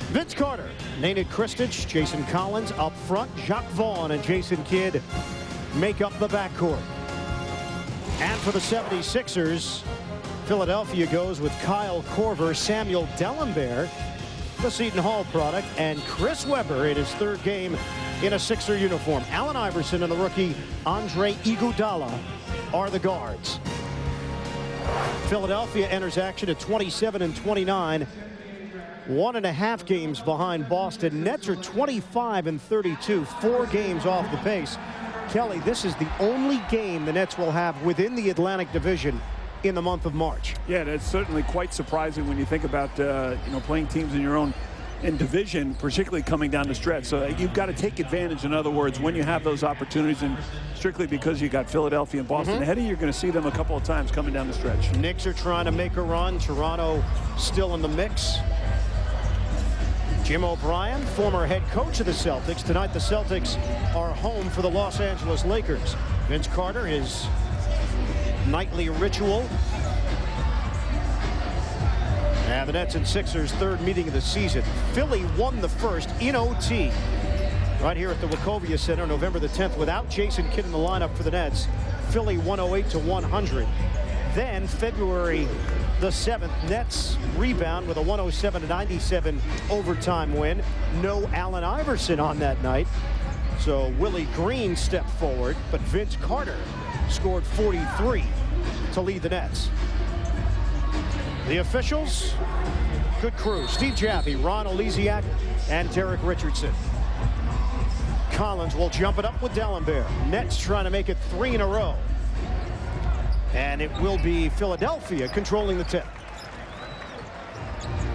Vince Carter, Nenad Krstić, Jason Collins up front. Jacques Vaughn and Jason Kidd make up the backcourt. And for the 76ers, Philadelphia goes with Kyle Korver, Samuel Dellenberg, the Seton Hall product, and Chris Webber in his third game in a Sixer uniform. Allen Iverson and the rookie Andre Iguodala are the guards. Philadelphia enters action at 27-29. 1.5 games behind Boston. Nets are 25-32, 4 games off the pace. Kelly, this is the only game the Nets will have within the Atlantic Division in the month of March. Yeah, that's certainly quite surprising when you think about playing teams in your own division, particularly coming down the stretch. So you've got to take advantage, in other words, when you have those opportunities, and strictly because you got Philadelphia and Boston ahead of you, you're going to see them a couple of times coming down the stretch. Knicks are trying to make a run. Toronto still in the mix. Jim O'Brien, former head coach of the Celtics. Tonight the Celtics are home for the Los Angeles Lakers. Vince Carter, his nightly ritual. And the Nets and Sixers' third meeting of the season. Philly won the first in OT right here at the Wachovia Center, November the 10th, without Jason Kidd in the lineup for the Nets. Philly 108-100. Then February the 7th, Nets rebound with a 107-97 overtime win. No Allen Iverson on that night, so Willie Green stepped forward, but Vince Carter scored 43 to lead the Nets. The officials, good crew. Steve Jaffe, Ron Oleziak, and Derek Richardson. Collins will jump it up with Dellenberg. Nets trying to make it 3 in a row. And it will be Philadelphia controlling the tip.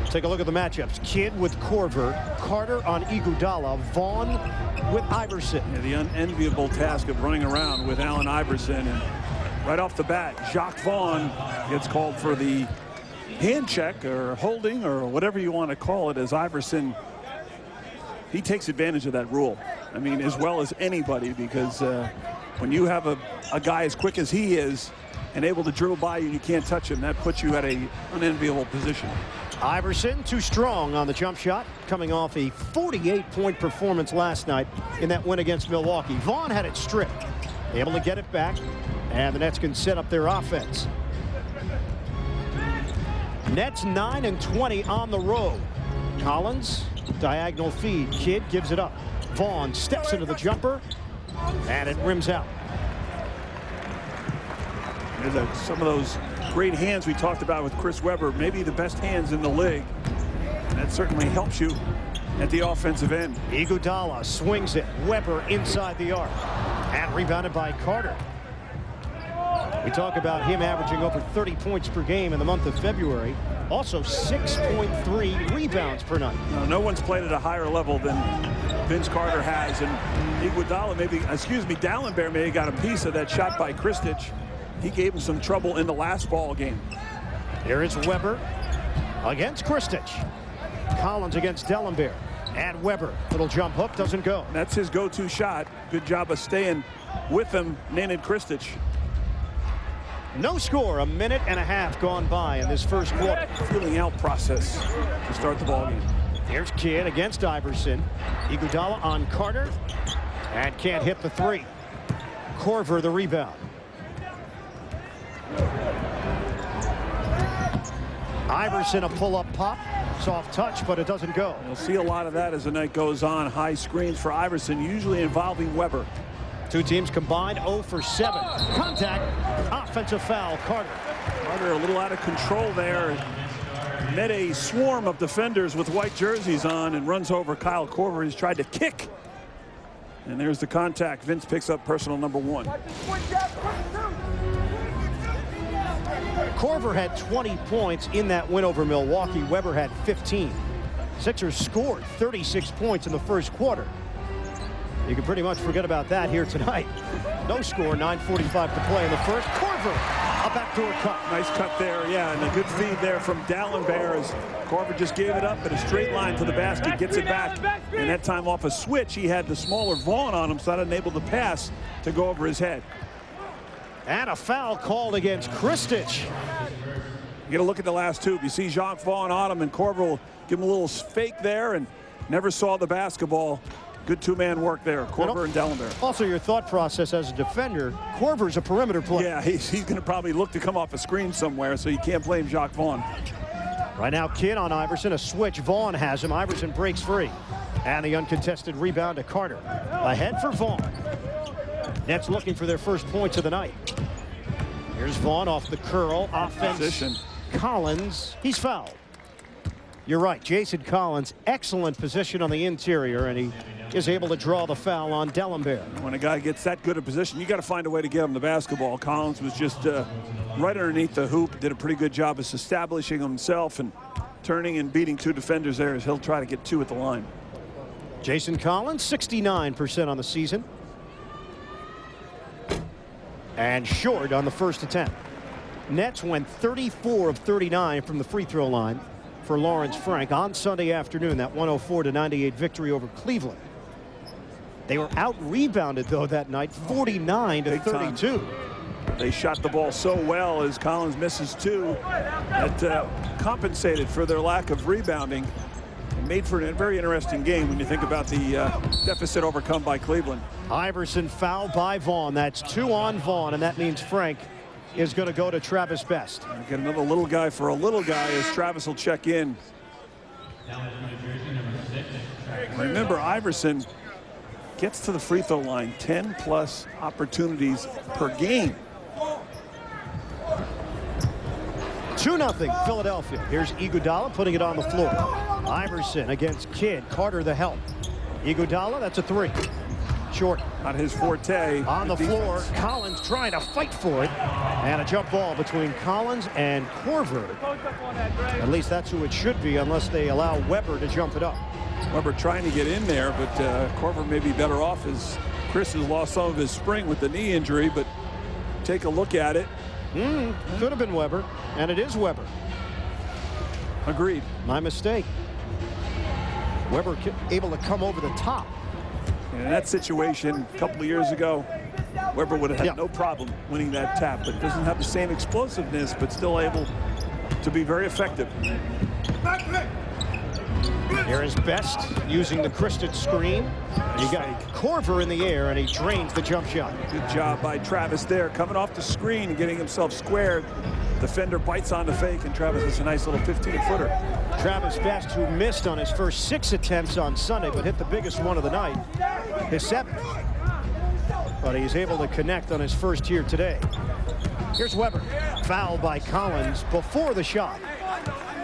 Take a look at the matchups. Kidd with Korver, Carter on Iguodala, Vaughn with Iverson. Yeah, the unenviable task of running around with Allen Iverson. And right off the bat, Jacques Vaughn gets called for the hand check or holding or whatever you want to call it, as Iverson, he takes advantage of that rule. I mean, as well as anybody, because when you have a guy as quick as he is and able to dribble by you and you can't touch him, that puts you at an unenviable position. Iverson too strong on the jump shot, coming off a 48-point performance last night in that win against Milwaukee. Vaughn had it stripped, able to get it back, and the Nets can set up their offense. Nets 9-20 on the road. Collins, diagonal feed. Kidd gives it up. Vaughn steps into the jumper, and it rims out. There's some of those great hands we talked about with Chris Webber, maybe the best hands in the league. And that certainly helps you at the offensive end. Iguodala swings it. Webber inside the arc, and rebounded by Carter. We talk about him averaging over 30 points per game in the month of February. Also 6.3 rebounds per night. No one's played at a higher level than Vince Carter has. And Iguodala Dellenberg may have got a piece of that shot by Krstić. He gave him some trouble in the last ball game. Here is Webber against Krstić. Collins against Dellenberg. And Webber, little jump hook, doesn't go. And that's his go-to shot. Good job of staying with him, Nenad Krstić. No score, a minute and a half gone by in this first quarter. Feeling out process to start the ball game. Here's Kidd against Iverson. Iguodala on Carter, and can't hit the three. Korver the rebound. Iverson a pull-up pop. Soft touch, but it doesn't go. We'll see a lot of that as the night goes on. High screens for Iverson, usually involving Webber. Two teams combined 0 for 7. Contact, offensive foul, Carter. Carter a little out of control there. Met a swarm of defenders with white jerseys on and runs over Kyle Korver. He's tried to kick. And there's the contact. Vince picks up personal number 1. Korver had 20 points in that win over Milwaukee. Webber had 15. Sixers scored 36 points in the first quarter. You can pretty much forget about that here tonight. No score, 9:45 to play in the first. Korver, a backdoor cut. Nice cut there, yeah, and a good feed there from Dellenberg as Korver just gave it up in a straight line to the basket, gets it back, and that time off a switch, he had the smaller Vaughn on him, so unable to pass to go over his head. And a foul called against Krstić. You got to look at the last two. You see Jacques Vaughn on him, and Korver will give him a little fake there and never saw the basketball. Good two-man work there, Korver and Dellenberg. Also, your thought process as a defender, Korver's a perimeter player. Yeah, he's going to probably look to come off a screen somewhere, so you can't blame Jacques Vaughn. Right now, Kidd on Iverson. A switch. Vaughn has him. Iverson breaks free. And the uncontested rebound to Carter. Ahead for Vaughn. Nets looking for their first points of the night. Here's Vaughn off the curl. Offense. Position. Collins. He's fouled. You're right. Jason Collins, excellent position on the interior, and he is able to draw the foul on Dellenberg. When a guy gets that good a position, you got to find a way to get him the basketball. Collins was just right underneath the hoop. Did a pretty good job of establishing himself and turning and beating two defenders there as he'll try to get two at the line. Jason Collins, 69% on the season. And short on the first attempt. Nets went 34 of 39 from the free throw line for Lawrence Frank on Sunday afternoon. That 104-98 victory over Cleveland. They were out-rebounded, though, that night, 49-32. They shot the ball so well as Collins misses two that compensated for their lack of rebounding and made for a very interesting game when you think about the deficit overcome by Cleveland. Iverson fouled by Vaughn. That's 2 on Vaughn, and that means Frank is going to go to Travis Best. Get another little guy for a little guy as Travis will check in. Remember, Iverson gets to the free throw line 10+ opportunities per game. 2-0 Philadelphia. Here's Iguodala putting it on the floor. Iverson against Kidd. Carter the help. Iguodala, that's a 3. Short. Not his forte. On the floor, Collins trying to fight for it. And a jump ball between Collins and Korver. At least that's who it should be, unless they allow Weber to jump it up. Weber trying to get in there, but Korver may be better off as Chris has lost some of his spring with the knee injury, but take a look at it. Could have been Weber, and it is Weber. Agreed. My mistake. Weber able to come over the top. And in that situation, a couple of years ago, Weber would have had no problem winning that tap, but doesn't have the same explosiveness, but still able to be very effective. Here is Best using the Kristich screen. You got Korver in the air, and he drains the jump shot. Good job by Travis there, coming off the screen and getting himself squared. Defender bites on the fake, and Travis is a nice little 15-footer. Travis Best, who missed on his first 6 attempts on Sunday, but hit the biggest one of the night, his 7th. But he's able to connect on his first here today. Here's Weber. Foul by Collins before the shot.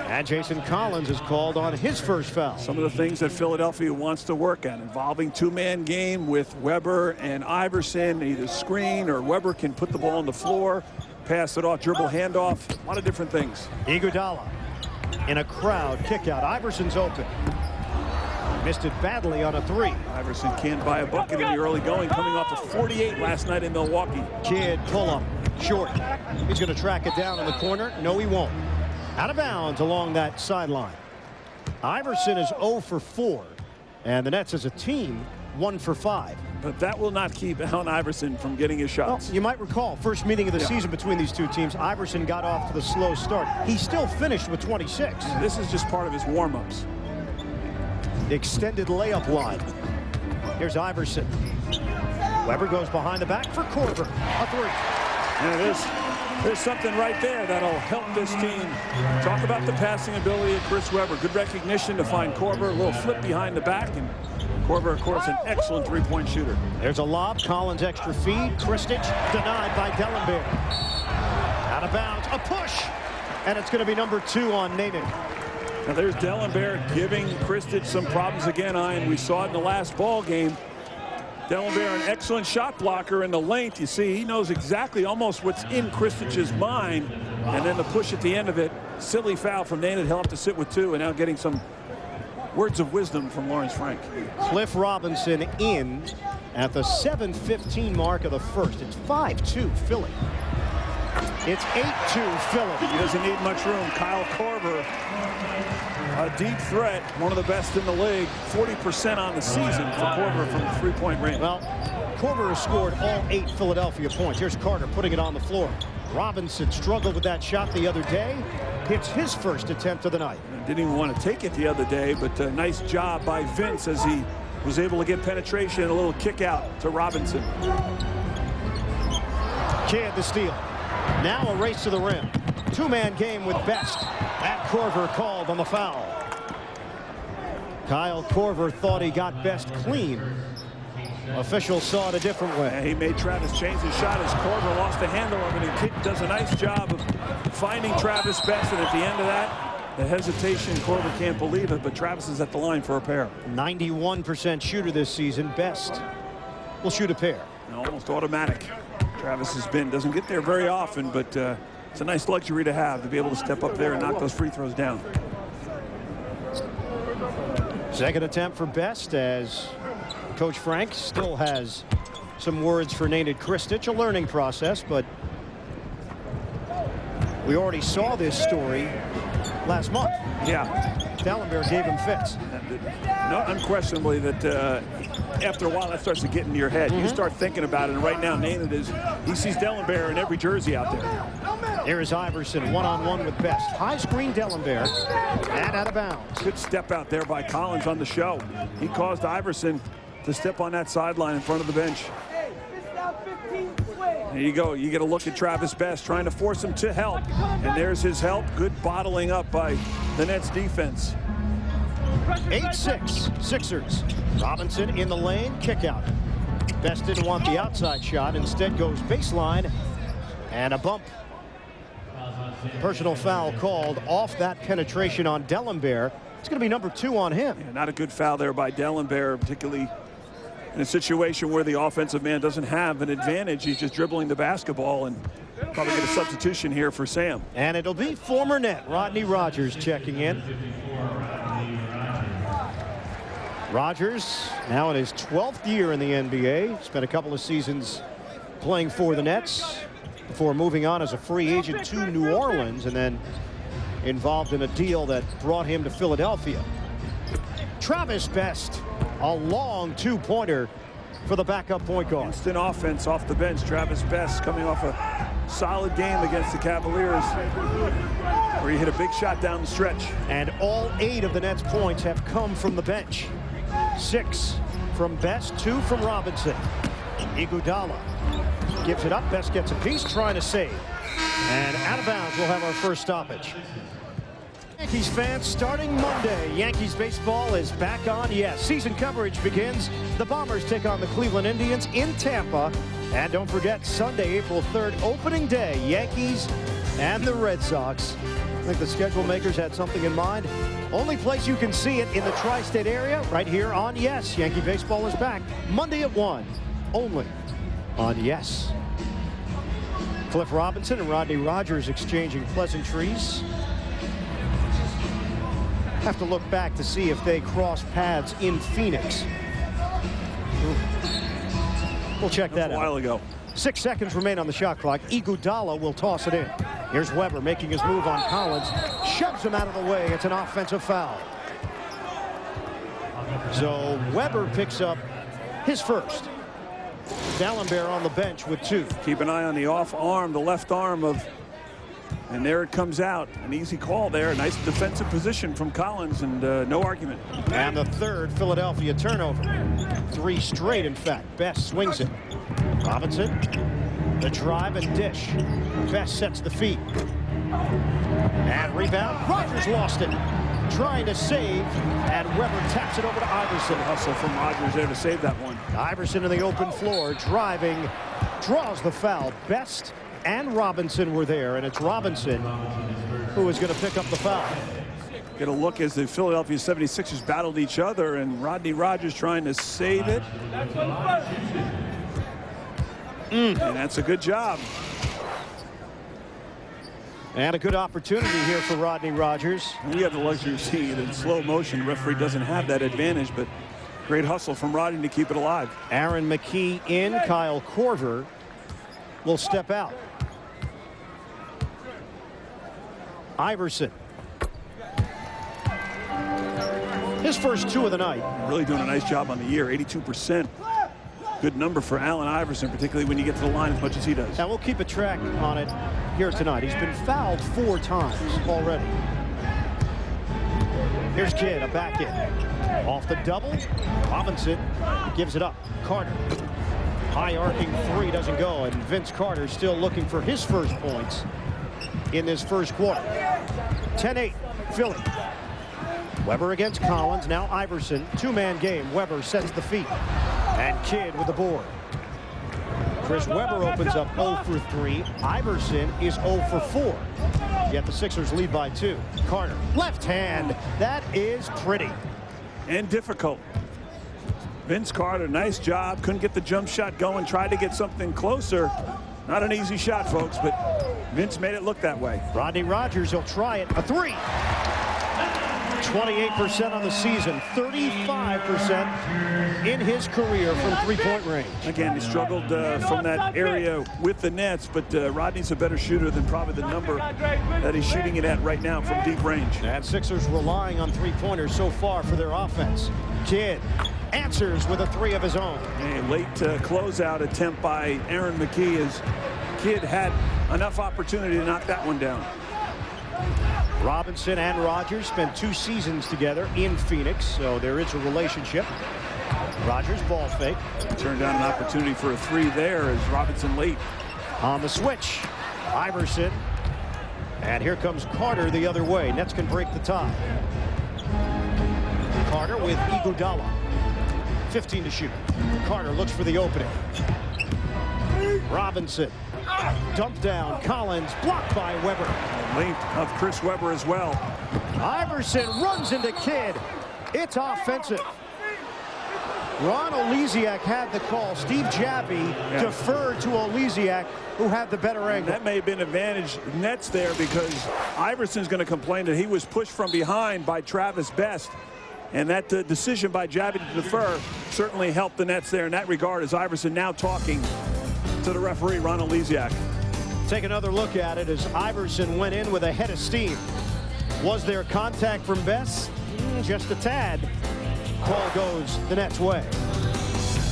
And Jason Collins is called on his first foul. Some of the things that Philadelphia wants to work on, involving two-man game with Weber and Iverson, either screen or Weber can put the ball on the floor, pass it off, dribble, handoff, a lot of different things. Iguodala in a crowd kick out. Iverson's open. Missed it badly on a 3. Iverson can't buy a bucket in the early going, coming off of 48 last night in Milwaukee. Kidd pull up short. He's going to track it down in the corner. No, he won't. Out of bounds along that sideline. Iverson is 0 for 4, and the Nets as a team 1 for 5. But that will not keep Allen Iverson from getting his shots. Well, you might recall, first meeting of the season between these two teams, Iverson got off to the slow start. He still finished with 26. This is just part of his warm-ups. Extended layup line. Here's Iverson. Weber goes behind the back for Korver. A 3. And there's something right there that'll help this team. Talk about the passing ability of Chris Weber. Good recognition to find Korver. A little flip behind the back. And Korver, of course, an excellent three-point shooter. There's a lob. Collins extra feed. Kristich denied by Dellenberg. Out of bounds. A push. And it's going to be number 2 on Natick. Now there's Dellenberg giving Kristich some problems again, Ian. We saw it in the last ball game. Dellenberg, an excellent shot blocker in the length. You see, he knows exactly almost what's in Kristich's mind. And then the push at the end of it, silly foul from Natick. He'll have to sit with 2, and now getting some words of wisdom from Lawrence Frank. Cliff Robinson in at the 7:15 mark of the first. It's 5-2 Philly. It's 8-2 Philly. He doesn't need much room. Kyle Korver, a deep threat, one of the best in the league. 40% on the season for Korver from the three-point range. Well, Korver has scored all 8 Philadelphia points. Here's Carter putting it on the floor. Robinson struggled with that shot the other day. hits his first attempt of the night. Didn't even want to take it the other day, but a nice job by Vince as he was able to get penetration and a little kick out to Robinson. Kidd the steal. Now a race to the rim. Two-man game with Best. At Korver called on the foul. Kyle Korver thought he got Best clean. Officials saw it a different way. Yeah, he made Travis change his shot as Korver lost the handle of it, and Kidd does a nice job of finding Travis Best, and at the end of that, the hesitation, Korver can't believe it, but Travis is at the line for a pair. 91% shooter this season. Best will shoot a pair. Almost automatic. Travis doesn't get there very often, but it's a nice luxury to have, to be able to step up there and knock those free throws down. Second attempt for Best, as Coach Frank still has some words for Nenad Krstić. A learning process, but we already saw this story last month. Yeah. Dellenberg gave him fits. No, unquestionably that after a while that starts to get into your head. You start thinking about it, and right now Nenad he sees Dellenberg in every jersey out there. Here is Iverson one-on-one with Best. High screen Dellenberg and out of bounds. Good step out there by Collins on the show. He caused Iverson to step on that sideline in front of the bench. There you go. You get a look at Travis Best trying to force him to help. And there's his help. Good bottling up by the Nets defense. 8-6 Sixers. Robinson in the lane. Kick out. Best didn't want the outside shot. Instead goes baseline. And a bump. Personal foul called off that penetration on Dellenberg. It's going to be number 2 on him. Yeah, not a good foul there by Dellenberg, particularly in a situation where the offensive man doesn't have an advantage. He's just dribbling the basketball, and probably get a substitution here for Sam. And it'll be former Net Rodney Rogers checking in. Rogers now in his 12th year in the NBA. Spent a couple of seasons playing for the Nets before moving on as a free agent to New Orleans, and then involved in a deal that brought him to Philadelphia. Travis Best, a long two-pointer for the backup point guard. Instant offense off the bench. Travis Best coming off a solid game against the Cavaliers, where he hit a big shot down the stretch. And all 8 of the Nets' points have come from the bench. 6 from Best, 2 from Robinson. Iguodala gives it up. Best gets a piece, trying to save. And out of bounds, we'll have our first stoppage. Yankees fans, starting Monday, Yankees baseball is back on. Yes, season coverage begins. The Bombers take on the Cleveland Indians in Tampa. And don't forget, Sunday, April 3rd, opening day, Yankees and the Red Sox. I think the schedule makers had something in mind. Only place you can see it in the tri-state area, right here on Yes. Yankee baseball is back Monday at 1, only on Yes. Cliff Robinson and Rodney Rogers exchanging pleasantries. Have to look back to see if they cross paths in Phoenix. We'll check that out. A while ago. 6 seconds remain on the shot clock. Iguodala will toss it in. Here's Weber making his move on Collins. Shoves him out of the way. It's an offensive foul. So Weber picks up his first. Dellenberg on the bench with 2. Keep an eye on the off arm, the left arm of, and there it comes out. An easy call there. Nice defensive position from Collins, and no argument. And the third Philadelphia turnover. 3 straight, in fact. Best swings it. Robinson, the drive and dish. Best sets the feet. And rebound. Rogers lost it. Trying to save, and Weber taps it over to Iverson. Hustle from Rogers there to save that one. Iverson in the open floor, driving, draws the foul. Best and Robinson were there, and it's Robinson who is going to pick up the foul. Get a look as the Philadelphia 76ers battled each other, and Rodney Rogers trying to save it. And that's a good job. And a good opportunity here for Rodney Rogers. We have the luxury of seeing it in slow motion. The referee doesn't have that advantage, but great hustle from Rodney to keep it alive. Aaron McKie in. Kyle Korver will step out. Iverson. His first 2 of the night. Really doing a nice job on the year, 82%. good number for Allen Iverson, particularly when you get to the line as much as he does. Now we'll keep a track on it here tonight. He's been fouled 4 times already. Here's Kidd, a back in. Off the double, Robinson gives it up. Carter, high arcing 3 doesn't go, and Vince Carter still looking for his first points in this first quarter. 10-8, Philly. Webber against Collins, now Iverson. 2-man game, Webber sets the feet. And Kidd with the board. Chris Webber opens up 0 for 3. Iverson is 0 for 4. Yet the Sixers lead by 2. Carter, left hand. That is pretty. And difficult. Vince Carter, nice job. Couldn't get the jump shot going. Tried to get something closer. Not an easy shot, folks, but Vince made it look that way. Rodney Rogers, he'll try it. A 3. 28% on the season, 35% in his career from three-point range. Again, he struggled from that area with the Nets, but Rodney's a better shooter than probably the number that he's shooting it at right now from deep range. And Sixers relying on three-pointers so far for their offense. Kidd answers with a 3 of his own. A late closeout attempt by Aaron McKie as Kidd had enough opportunity to knock that one down. Robinson and Rogers spent 2 seasons together in Phoenix, so there is a relationship. Rogers ball fake. Turned down an opportunity for a 3 there as Robinson late. On the switch, Iverson. And here comes Carter the other way. Nets can break the tie. Carter with Iguodala. 15 to shoot. Carter looks for the opening. Robinson. Dumped down. Collins blocked by Webber. Length of Chris Webber as well. Iverson runs into Kidd. It's offensive. Ron Oleksiak had the call. Steve Jabbie deferred to Oleksiak, who had the better angle. That may have been advantage Nets there because Iverson's going to complain that he was pushed from behind by Travis Best. And that decision by Jabbie to defer certainly helped the Nets there in that regard, as Iverson now talking to the referee, Ron Oleksiak. Take another look at it as Iverson went in with a head of steam. Was there contact from Best? Just a tad. Call goes the Nets' way.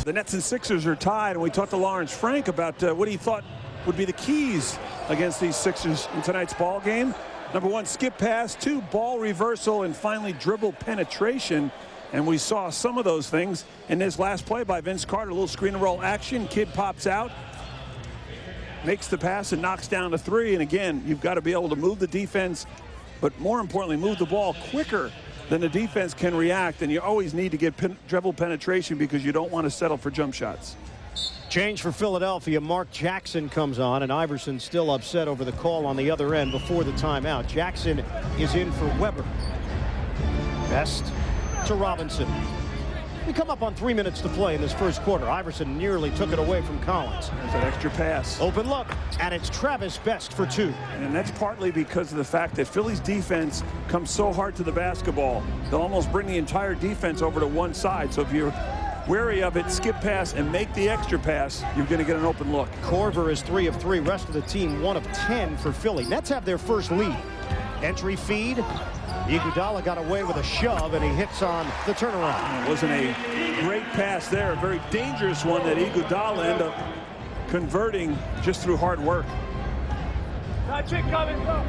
The Nets and Sixers are tied, and we talked to Lawrence Frank about what he thought would be the keys against these Sixers in tonight's ball game. Number 1, skip pass. 2, ball reversal, and finally dribble penetration. And we saw some of those things in this last play by Vince Carter. A little screen and roll action. Kidd pops out, makes the pass, and knocks down the 3. And again, you've got to be able to move the defense, but more importantly, move the ball quicker than the defense can react. And you always need to get dribble penetration because you don't want to settle for jump shots. Change for Philadelphia. Mark Jackson comes on, and Iverson still upset over the call on the other end before the timeout. Jackson is in for Webber. Best to Robinson. We come up on 3 minutes to play in this first quarter. Iverson nearly took it away from Collins. There's that extra pass. Open look, and it's Travis Best for 2. And that's partly because of the fact that Philly's defense comes so hard to the basketball. They'll almost bring the entire defense over to one side. So if you're wary of it, skip pass and make the extra pass, you're going to get an open look. Korver is 3 of 3. Rest of the team 1 of 10 for Philly. Nets have their first lead. Entry feed. Iguodala got away with a shove, and he hits on the turnaround. It wasn't a great pass there. A very dangerous one that Iguodala ended up converting just through hard work.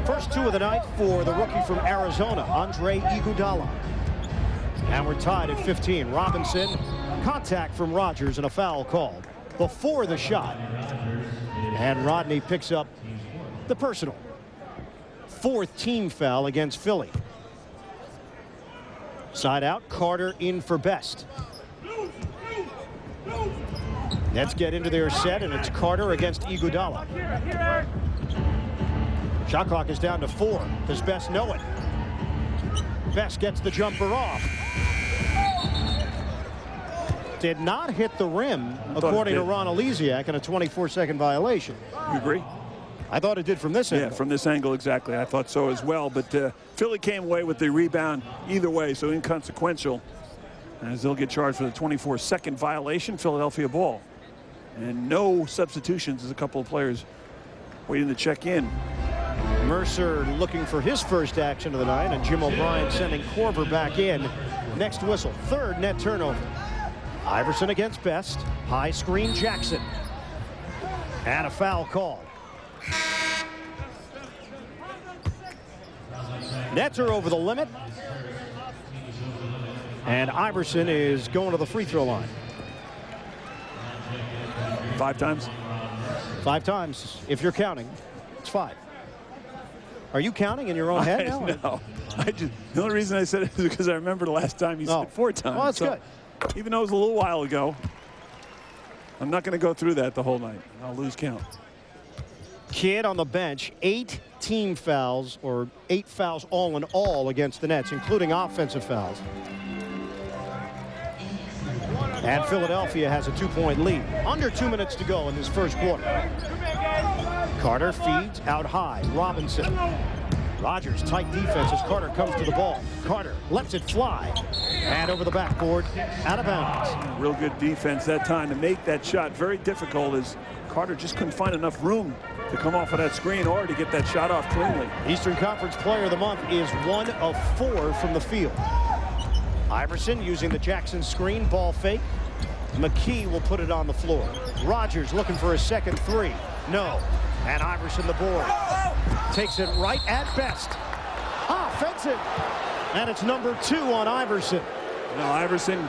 First 2 of the night for the rookie from Arizona, Andre Iguodala. And we're tied at 15. Robinson, contact from Rogers, and a foul called before the shot. And Rodney picks up the personal. 4th team foul against Philly. Side out, Carter in for Best. Nets get into their set, and it's Carter against Iguodala. Shot clock is down to 4. Does Best know it? Best gets the jumper off. Did not hit the rim, according to Ron Oleksiak, in a 24-second violation. You agree? I thought it did from this angle. Yeah, from this angle, exactly. I thought so as well. But Philly came away with the rebound either way, so inconsequential, as they'll get charged for the 24-second violation. Philadelphia ball. And no substitutions as a couple of players waiting to check in. Mercer looking for his first action of the night, and Jim O'Brien sending Korver back in. Next whistle, 3rd net turnover. Iverson against Best. High screen Jackson. And a foul call. Nets are over the limit. And Iverson is going to the free throw line. 5 times? 5 times. If you're counting, it's 5. Are you counting in your own head now? No. The only reason I said it is because I remember the last time you said 4 times. Well, that's good. Even though it was a little while ago, I'm not going to go through that the whole night. I'll lose count. Kidd on the bench, 8 team fouls, or 8 fouls all in all against the Nets, including offensive fouls. And Philadelphia has a 2-point lead. Under 2 minutes to go in this first quarter. Carter feeds out high. Robinson. Rogers, tight defense as Carter comes to the ball. Carter lets it fly. And over the backboard, out of bounds. Real good defense that time to make that shot. Very difficult as Carter just couldn't find enough room to come off of that screen or to get that shot off cleanly. Eastern Conference Player of the Month is 1 of 4 from the field. Iverson using the Jackson screen, ball fake. McKee will put it on the floor. Rogers looking for a second 3. No. And Iverson the board. Takes it right at Best. Offensive. And it's number 2 on Iverson. Now Iverson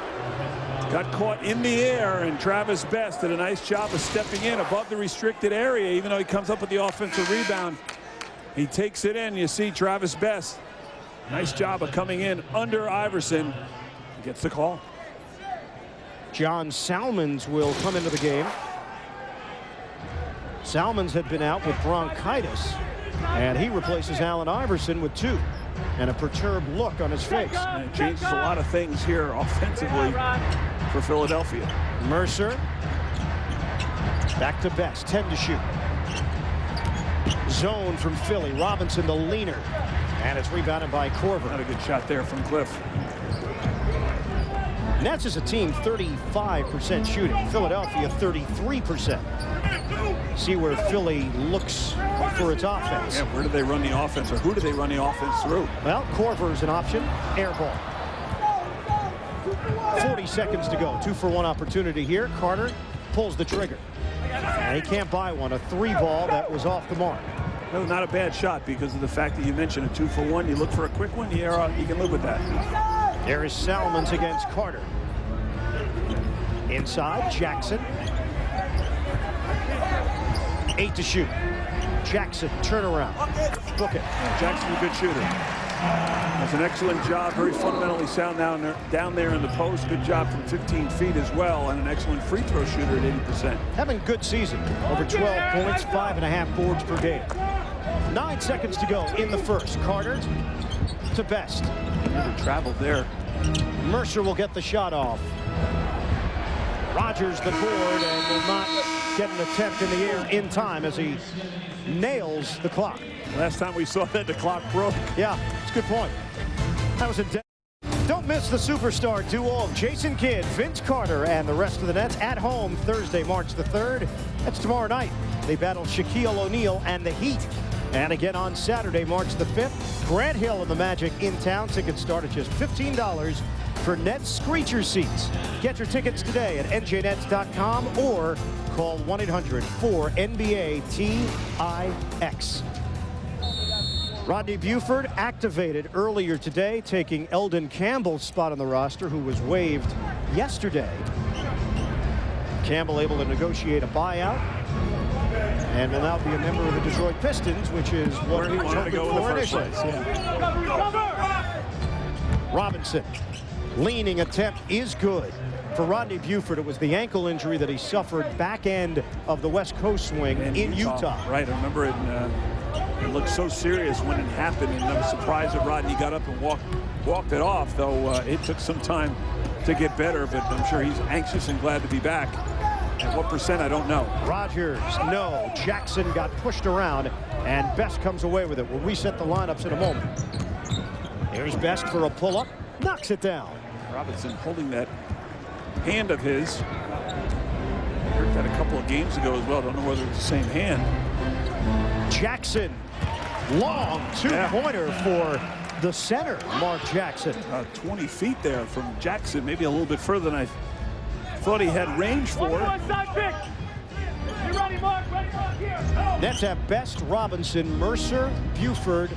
got caught in the air, and Travis Best did a nice job of stepping in above the restricted area. Even though he comes up with the offensive rebound, he takes it in. You see Travis Best. Nice job of coming in under Iverson. Gets the call. John Salmons will come into the game. Salmons had been out with bronchitis, and he replaces Allen Iverson with 2. And a perturbed look on his face. And it changes a lot of things here offensively for Philadelphia. Mercer. Back to Best. 10 to shoot. Zone from Philly. Robinson the leaner. And it's rebounded by Korver. Not a good shot there from Cliff. Nets as a team 35% shooting. Philadelphia 33%. See where Philly looks for its offense. Yeah, where do they run the offense, or who do they run the offense through? Well, Korver's an option. Air ball. 40 seconds to go. 2-for-1 opportunity here. Carter pulls the trigger. And he can't buy one. A 3 ball that was off the mark. No, not a bad shot because of the fact that you mentioned a 2-for-1. You look for a quick one, you can live with that. There is Salmons against Carter. Inside, Jackson. 8 to shoot. Jackson, turnaround. Book it. Jackson's a good shooter. Does an excellent job, very fundamentally sound down there in the post. Good job from 15 feet as well, and an excellent free throw shooter at 80%. Having a good season. Over 12 points, 5.5 boards per game. 9 seconds to go in the first. Carter to Best. Really traveled there. Mercer will get the shot off. Rogers the board and will not get an attempt in the air in time as he nails the clock. Last time we saw that, the clock broke. Yeah, it's a good point. That was a Don't miss the superstar duo of Jason Kidd, Vince Carter, and the rest of the Nets at home Thursday, March the 3rd. That's tomorrow night. They battle Shaquille O'Neal and the Heat. And again on Saturday, March the 5th, Grant Hill and the Magic in town. Tickets start at just $15 for Nets Screecher seats. Get your tickets today at njnets.com or call 1-800-4NBA-TIX. Rodney Buford activated earlier today, taking Eldon Campbell's spot on the roster, who was waived yesterday. Campbell able to negotiate a buyout and will now be a member of the Detroit Pistons, which is what he wanted to go in the first place. Yeah. Robinson, leaning attempt is good. For Rodney Buford, it was the ankle injury that he suffered back end of the West Coast swing in Utah. Right, I remember it. It looked so serious when it happened, and I was surprised that Rodney got up and walked it off, though it took some time to get better, but I'm sure he's anxious and glad to be back. At what percent, I don't know. Rogers, no. Jackson got pushed around, and Best comes away with it. We'll reset the lineups in a moment. Here's Best for a pull-up, knocks it down. Robinson holding that hand of his. I heard that a couple of games ago as well. Don't know whether it's the same hand. Jackson, long two-pointer for the center, Mark Jackson. 20 feet there from Jackson, maybe a little bit further than I thought he had range for. Nets have Best, Robinson, Mercer, Buford,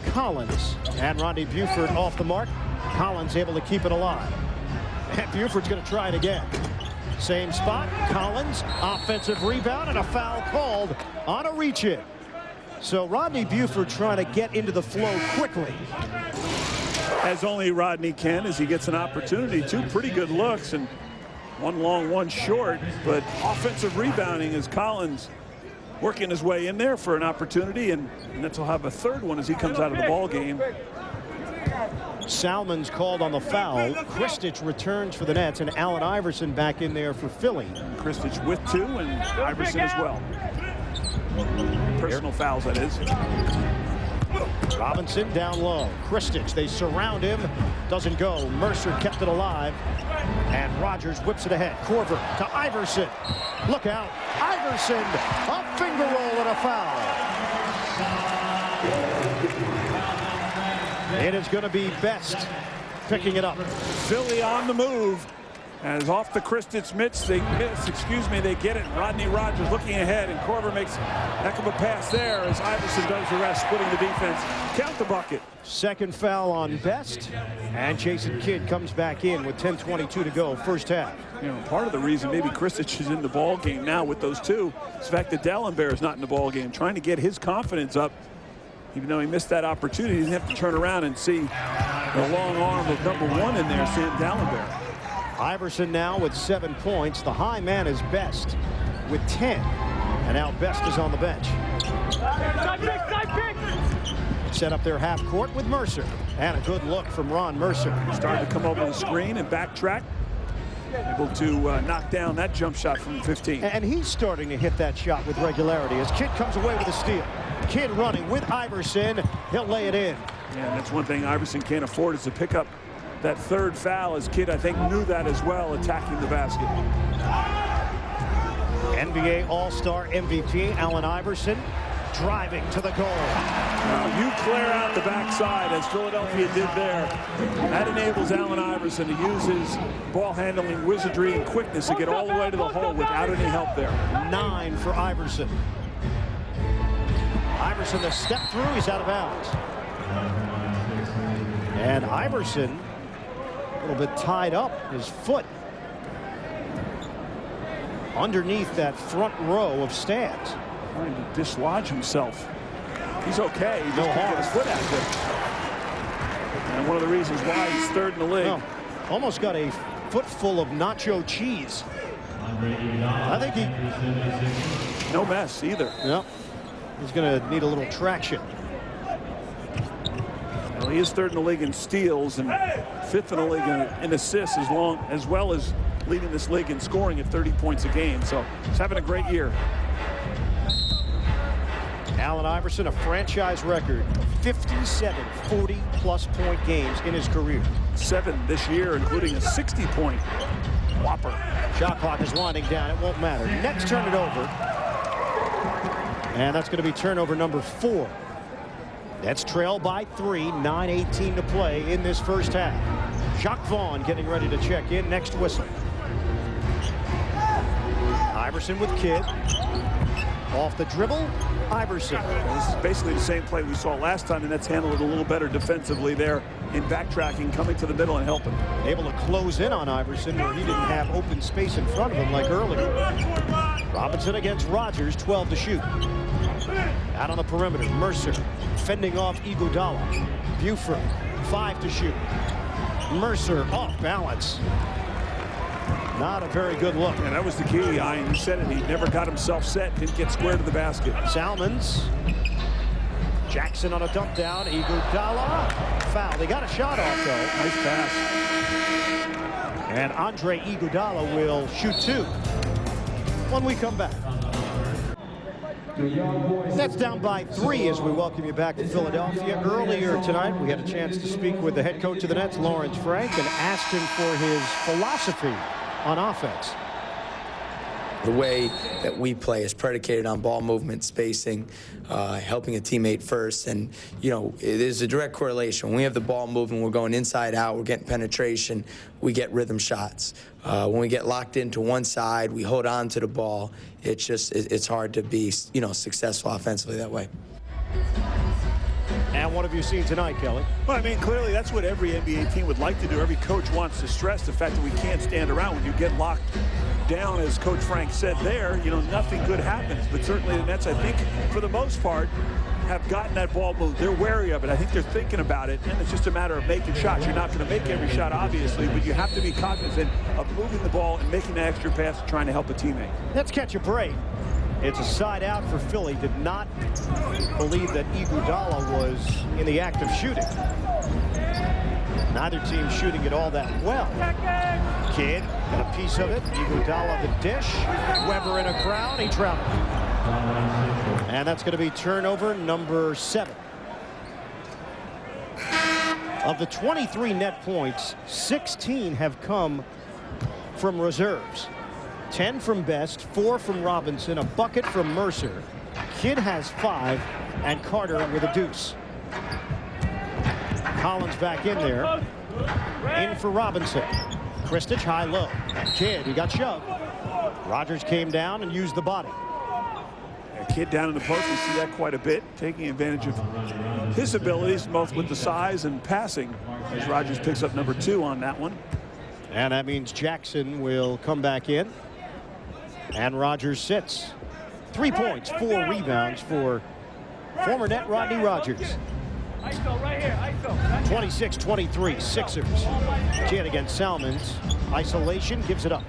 Collins. And Rodney Buford off the mark. Collins able to keep it alive. And Buford's going to try it again. Same spot. Collins, offensive rebound, and a foul called on a reach-in. So Rodney Buford trying to get into the flow quickly. As only Rodney can, as he gets an opportunity. Two pretty good looks, and one long, one short. But offensive rebounding as Collins working his way in there for an opportunity, and Nets will have a third one as he comes out of the ball game. Salmon's called on the foul. Kristich returns for the Nets, and Allen Iverson back in there for Philly. Kristich with two, and Iverson as well. Personal fouls, that is. Robinson down low. Kristich, they surround him. Doesn't go. Mercer kept it alive. And Rogers whips it ahead. Korver to Iverson. Look out. Iverson, a finger roll and a foul. It is going to be Best picking it up. Philly on the move. As off the Kristich they get it. Rodney Rogers looking ahead, and Korver makes a heck of a pass there as Iverson does the rest, splitting the defense. Count the bucket. Second foul on Best, and Jason Kidd comes back in with 10:22 to go, first half. You know, part of the reason maybe Kristich is in the ball game now with those two is the fact that Dalembert is not in the ball game, trying to get his confidence up. Even though he missed that opportunity, he didn't have to turn around and see the long arm of number one in there, Sam Dalembert. Iverson now with 7 points. The high man is Best with 10. And now Best is on the bench. Set up their half court with Mercer. And a good look from Ron Mercer. Starting to come over the screen and backtrack. Able to knock down that jump shot from 15. And he's starting to hit that shot with regularity as Kidd comes away with a steal. Kidd running with Iverson. He'll lay it in. Yeah, that's one thing Iverson can't afford is to pick up that third foul, as Kidd, I think, knew that as well, attacking the basket. NBA All-Star MVP Allen Iverson driving to the goal. Now you clear out the backside as Philadelphia did there. That enables Allen Iverson to use his ball handling wizardry and quickness to get all the way to the hole without any help there. 9 for Iverson. Iverson, the step through, he's out of bounds. And Iverson, a little bit tied up, his foot underneath that front row of stands. Trying to dislodge himself. He's okay. He just can't get his foot out there. And one of the reasons why he's third in the league. Well, almost got a foot full of nacho cheese. I think he... No mess either. Yep. He's going to need a little traction. Well, he is third in the league in steals and fifth in the league in assists, as well as leading this league in scoring at 30 points a game. So he's having a great year. Allen Iverson, a franchise record, 57 40-plus point games in his career. 7 this year, including a 60-point whopper. Shot clock is winding down. It won't matter. Nets turn it over. And that's going to be turnover number 4. Nets trail by 3, 9:18 to play in this first half. Jacques Vaughn getting ready to check in. Next whistle. Iverson with Kidd. Off the dribble, Iverson. This is basically the same play we saw last time. The Nets handled it a little better defensively there in backtracking, coming to the middle and helping. Able to close in on Iverson where he didn't have open space in front of him like earlier. Robinson against Rogers, 12 to shoot. Out on the perimeter, Mercer fending off Iguodala. Buford, 5 to shoot. Mercer off balance. Not a very good look. And that was the key. Ian said it. He never got himself set. Didn't get square to the basket. Salmons. Jackson on a dump down. Iguodala. Foul. They got a shot off, though. Nice pass. And Andre Iguodala will shoot 2 when we come back. That's down by 3 as we welcome you back to Philadelphia. Earlier tonight, we had a chance to speak with the head coach of the Nets, Lawrence Frank, and asked him for his philosophy on offense. The way that we play is predicated on ball movement, spacing, helping a teammate first, and there's a direct correlation. When we have the ball moving, we're going inside out, we're getting penetration, we get rhythm shots. When we get locked into one side, we hold on to the ball. It's hard to be successful offensively that way. And what have you seen tonight, Kelly? Well, I mean, clearly that's what every NBA team would like to do. Every coach wants to stress the fact that we can't stand around. When you get locked down, as Coach Frank said there, nothing good happens. But certainly the Nets, I think, for the most part, have gotten that ball moved. They're wary of it. I think they're thinking about it, and it's just a matter of making shots. You're not going to make every shot, obviously, but you have to be cognizant of moving the ball and making the extra pass and trying to help a teammate. Let's catch a break. It's a side out for Philly. Did not believe that Iguodala was in the act of shooting. Neither team shooting it all that well. Kidd got a piece of it. Iguodala the dish. Weber in a crowd. He traveled. And that's going to be turnover number 7. Of the 23 net points, 16 have come from reserves. 10 from Best, 4 from Robinson, a bucket from Mercer. Kidd has 5, and Carter with a deuce. Collins back in there. In for Robinson. Kristich high-low. Kidd, he got shoved. Rogers came down and used the body. Kidd down in the post, we see that quite a bit, taking advantage of his abilities, both with the size and passing, as Rogers picks up number 2 on that one. And that means Jackson will come back in. And Rogers sits. 3 points, 4 rebounds for former net Rodney Rogers. 26-23, Sixers. Kidd against Salmons. Isolation, gives it up.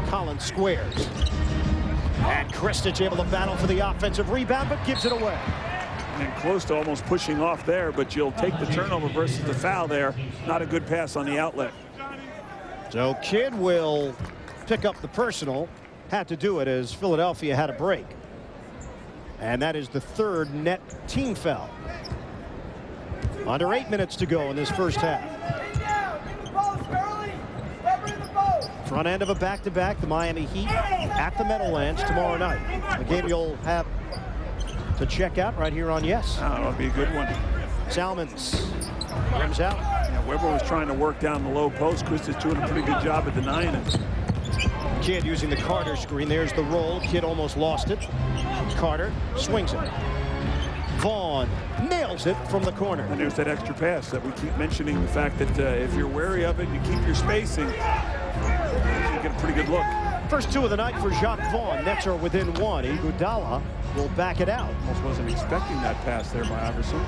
Collins squares. And Kristich able to battle for the offensive rebound, but gives it away. And close to almost pushing off there, but you'll take the turnover versus the foul there. Not a good pass on the outlet. So Kidd will pick up the personal. Had to do it as Philadelphia had a break. And that is the 3rd net team foul. Under 8 minutes to go in this first half. Front end of a back-to-back, the Miami Heat at the Meadowlands tomorrow night. A game you'll have to check out right here on Yes. That'll be a good one. Salmons rims out. Yeah, Weber was trying to work down the low post. Kristich doing a pretty good job at denying it. Kidd using the Carter screen. There's the roll. Kidd almost lost it. Carter swings it. Vaughn nails it from the corner. And there's that extra pass that we keep mentioning, the fact that if you're wary of it, you keep your spacing, you get a pretty good look. First 2 of the night for Jacques Vaughn. Nets are within 1. Iguodala will back it out. Almost wasn't expecting that pass there by Iverson.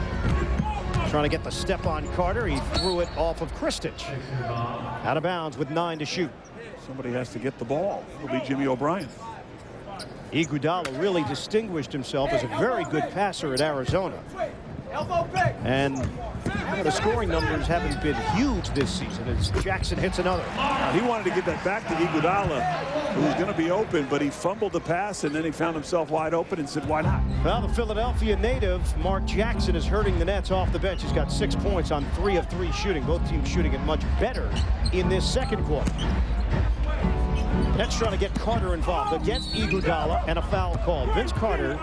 Trying to get the step on Carter. He threw it off of Kristich. Out of bounds with 9 to shoot. Somebody has to get the ball. It'll be Jimmy O'Brien. Iguodala really distinguished himself as a very good passer at Arizona. And the scoring numbers haven't been huge this season as Jackson hits another. He wanted to get that back to Iguodala, who was going to be open, but he fumbled the pass, and then he found himself wide open and said, why not? Well, the Philadelphia native, Mark Jackson, is hurting the Nets off the bench. He's got 6 points on 3 of 3 shooting. Both teams shooting it much better in this second quarter. Nets trying to get Carter involved against Iguodala, and a foul call. Vince Carter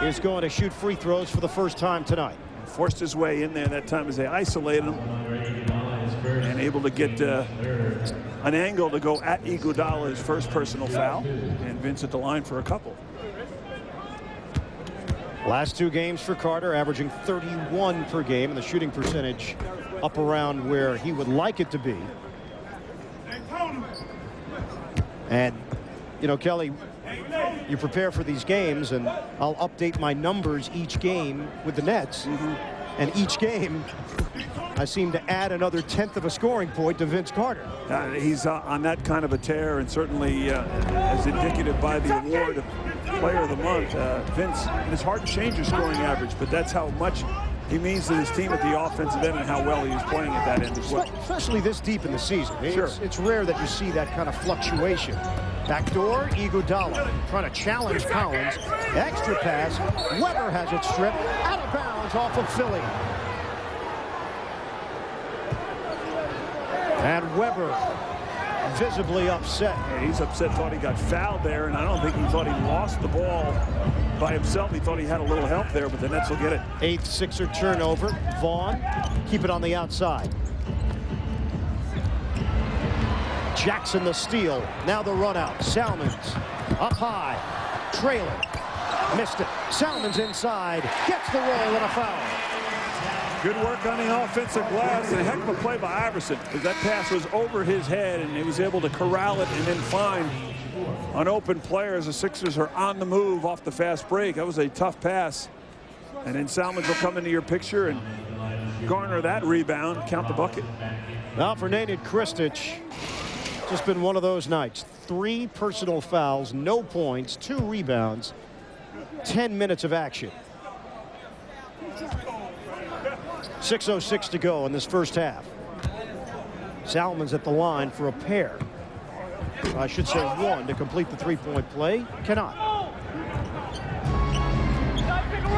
is going to shoot free throws for the first time tonight. Forced his way in there that time as they isolated him, and able to get an angle to go at Iguodala, his first personal foul, and Vince at the line for a couple. Last 2 games for Carter, averaging 31 per game, and the shooting percentage up around where he would like it to be. And, Kelly, you prepare for these games, and I'll update my numbers each game with the Nets. And each game, I seem to add another 1/10 of a scoring point to Vince Carter. He's on that kind of a tear, and certainly as indicative by the award of Player of the Month. Vince, and it's hard to change his scoring average, but that's how much he means to his team at the offensive end and how well he is playing at that end as well. Especially this deep in the season. Sure. It's rare that you see that kind of fluctuation. Backdoor, Iguodala trying to challenge Collins. Extra pass. Weber has it stripped. Out of bounds off of Philly. And Weber visibly upset. Yeah, he's upset, thought he got fouled there, and I don't think he thought he lost the ball by himself. He thought he had a little help there, but the Nets will get it. 8th Sixer turnover. Vaughn, keep it on the outside. Jackson the steal. Now the run out. Salmons up high. Trailer. Missed it. Salmons inside. Gets the roll and a foul. Good work on the offensive glass. And a heck of a play by Iverson, because that pass was over his head, and he was able to corral it and then find an open player as the Sixers are on the move off the fast break. That was a tough pass. And then Salmons will come into your picture and garner that rebound, count the bucket. Now for Nenad Krstić. Just been one of those nights. 3 personal fouls, no points, 2 rebounds, 10 minutes of action. 6:06 to go in this first half. Salmons at the line for a pair. I should say 1 to complete the 3-point play. Cannot.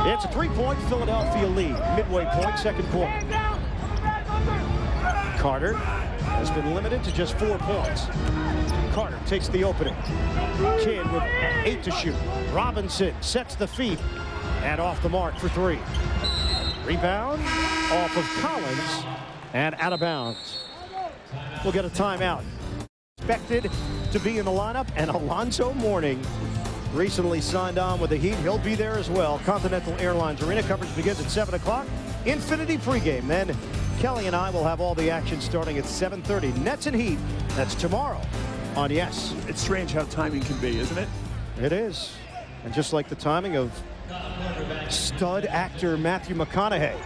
It's a 3-point Philadelphia lead. Midway point, second quarter. Carter has been limited to just 4 points. Carter takes the opening. Kidd with 8 to shoot. Robinson sets the feet and off the mark for 3. Rebound off of Collins and out of bounds. We'll get a timeout. Expected to be in the lineup, and Alonzo Mourning recently signed on with the Heat. He'll be there as well. Continental Airlines Arena coverage begins at 7 o'clock. Infinity pregame. Then Kelly and I will have all the action starting at 7:30. Nets and Heat. That's tomorrow on Yes. It's strange how timing can be, isn't it? It is. And just like the timing of stud actor Matthew McConaughey.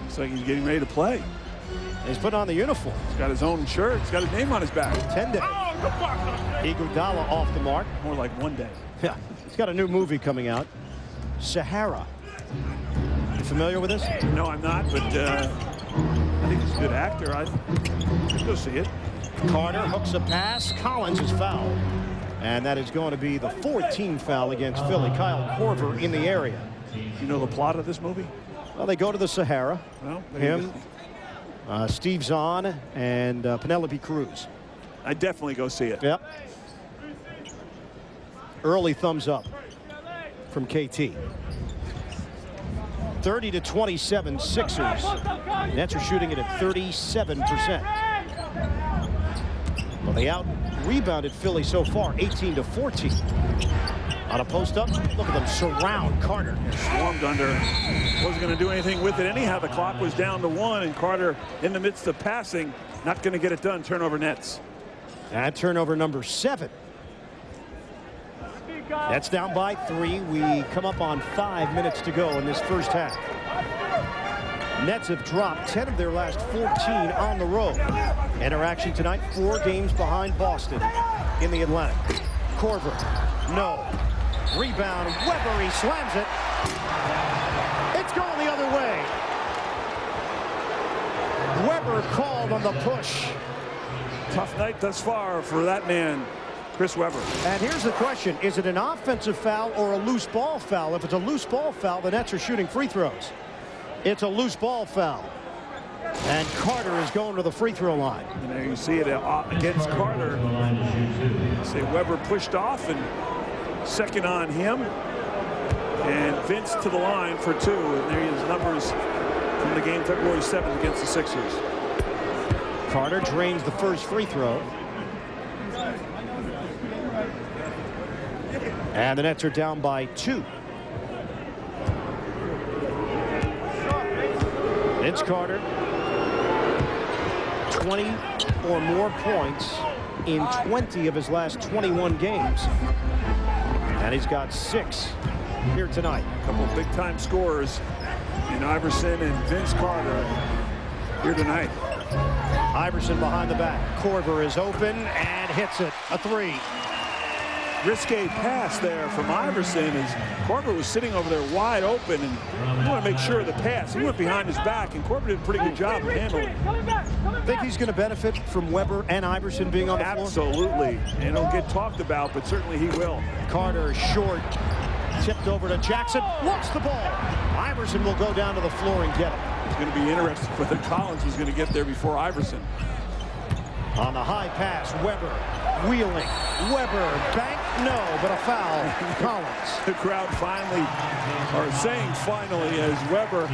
It's like he's getting ready to play. He's putting on the uniform. He's got his own shirt. He's got his name on his back. 10 days. Iguodala off the mark. More like 1 day. Yeah. He's got a new movie coming out. Sahara. You familiar with this? No, I'm not, but I think he's a good actor. I'd go see it. Carter hooks a pass. Collins is fouled. And that is going to be the 14th foul against Philly. Kyle Korver in the area. You know the plot of this movie? Well, they go to the Sahara. Well, Him, Steve Zahn, and Penelope Cruz. I'd definitely go see it. Yep. Early thumbs up from KT. 30-27 Sixers. Nets are shooting it at 37%. Well, they out-rebounded Philly so far, 18-14. On a post-up, look at them surround Carter. Swarmed under. Wasn't going to do anything with it anyhow. The clock was down to 1, and Carter in the midst of passing, not going to get it done. Turnover Nets. And turnover number 7. Nets down by 3. We come up on 5 minutes to go in this first half. Nets have dropped 10 of their last 14 on the road. Interaction tonight, 4 games behind Boston in the Atlantic. Korver, no. Rebound, Weber, he slams it. It's going the other way. Weber called on the push. Tough night thus far for that man, Chris Weber. And here's the question. Is it an offensive foul or a loose ball foul? If it's a loose ball foul, the Nets are shooting free throws. It's a loose ball foul. And Carter is going to the free throw line. And there you see it against Carter. See Weber pushed off, and second on him. And Vince to the line for 2. And there his numbers from the game February 7th against the Sixers. Carter drains the first free throw. And the Nets are down by 2. Vince Carter, 20 or more points in 20 of his last 21 games. And he's got 6 here tonight. A couple of big-time scorers in Iverson and Vince Carter here tonight. Iverson behind the back. Korver is open and hits it. A 3. Risque pass there from Iverson as Korver was sitting over there wide open, and you want to make sure of the pass. He went behind his back, and Korver did a pretty good job of handling it. Think he's going to benefit from Weber and Iverson being on the floor? Absolutely, and it'll get talked about, but certainly he will. Carter short, tipped over to Jackson, wants the ball. Iverson will go down to the floor and get it. It's going to be interesting whether Collins was going to get there before Iverson. On the high pass, Weber wheeling. Weber, bank, no, but a foul. Collins. The crowd finally, or saying finally, as Weber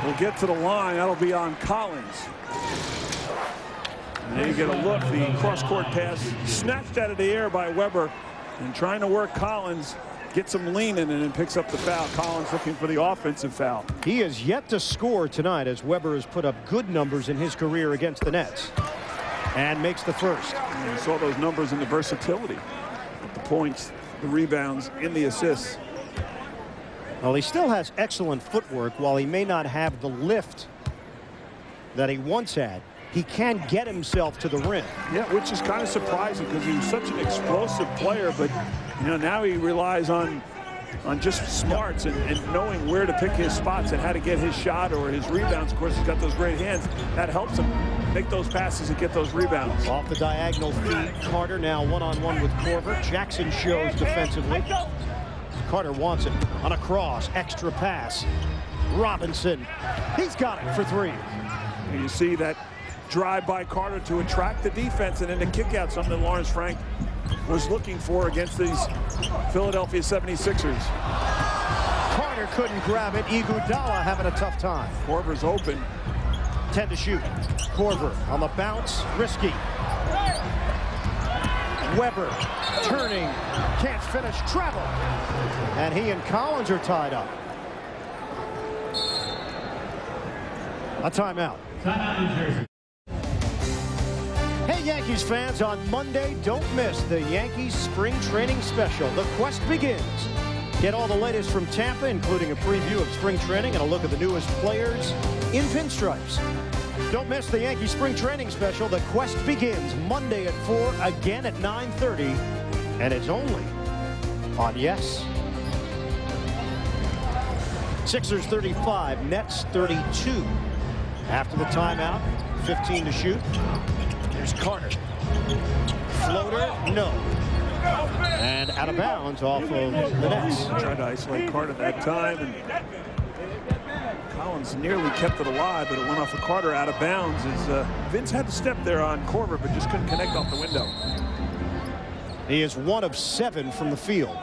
will get to the line. That'll be on Collins. And then you get a look, the cross-court pass snatched out of the air by Weber and trying to work Collins, gets him leaning and then picks up the foul. Collins looking for the offensive foul. He has yet to score tonight as Weber has put up good numbers in his career against the Nets. And makes the first. And you saw those numbers in the versatility. The points, the rebounds, and the assists. Well, he still has excellent footwork. While he may not have the lift that he once had, he can get himself to the rim. Yeah, which is kind of surprising because he was such an explosive player, but now he relies on just smarts and knowing where to pick his spots and how to get his shot or his rebounds. Of course, he's got those great hands. That helps him make those passes and get those rebounds. Off the diagonal feed, Carter now one-on-one with Korver. Jackson shows defensively. Carter wants it on a cross, extra pass. Robinson, he's got it for three. And you see that drive by Carter to attract the defense and then the kick out, something that Lawrence Frank was looking for against these Philadelphia 76ers. Carter couldn't grab it. Iguodala having a tough time. Korver's open. 10 to shoot. Korver on the bounce, risky. Weber turning, can't finish, travel. And he and Collins are tied up. A timeout. Hey, Yankees fans, on Monday, don't miss the Yankees Spring Training Special. The quest begins. Get all the latest from Tampa, including a preview of spring training and a look at the newest players in pinstripes. Don't miss the Yankee Spring Training Special. The quest begins Monday at 4, again at 9:30, and it's only on Yes. Sixers 35, Nets 32. After the timeout, 15 to shoot. Here's Carter. Floater, no. And out of bounds off of the Nets. Tried to isolate Carter that time, and Collins nearly kept it alive, but it went off of Carter out of bounds as Vince had to step there on Korver, but just couldn't connect off the window. He is 1 of 7 from the field.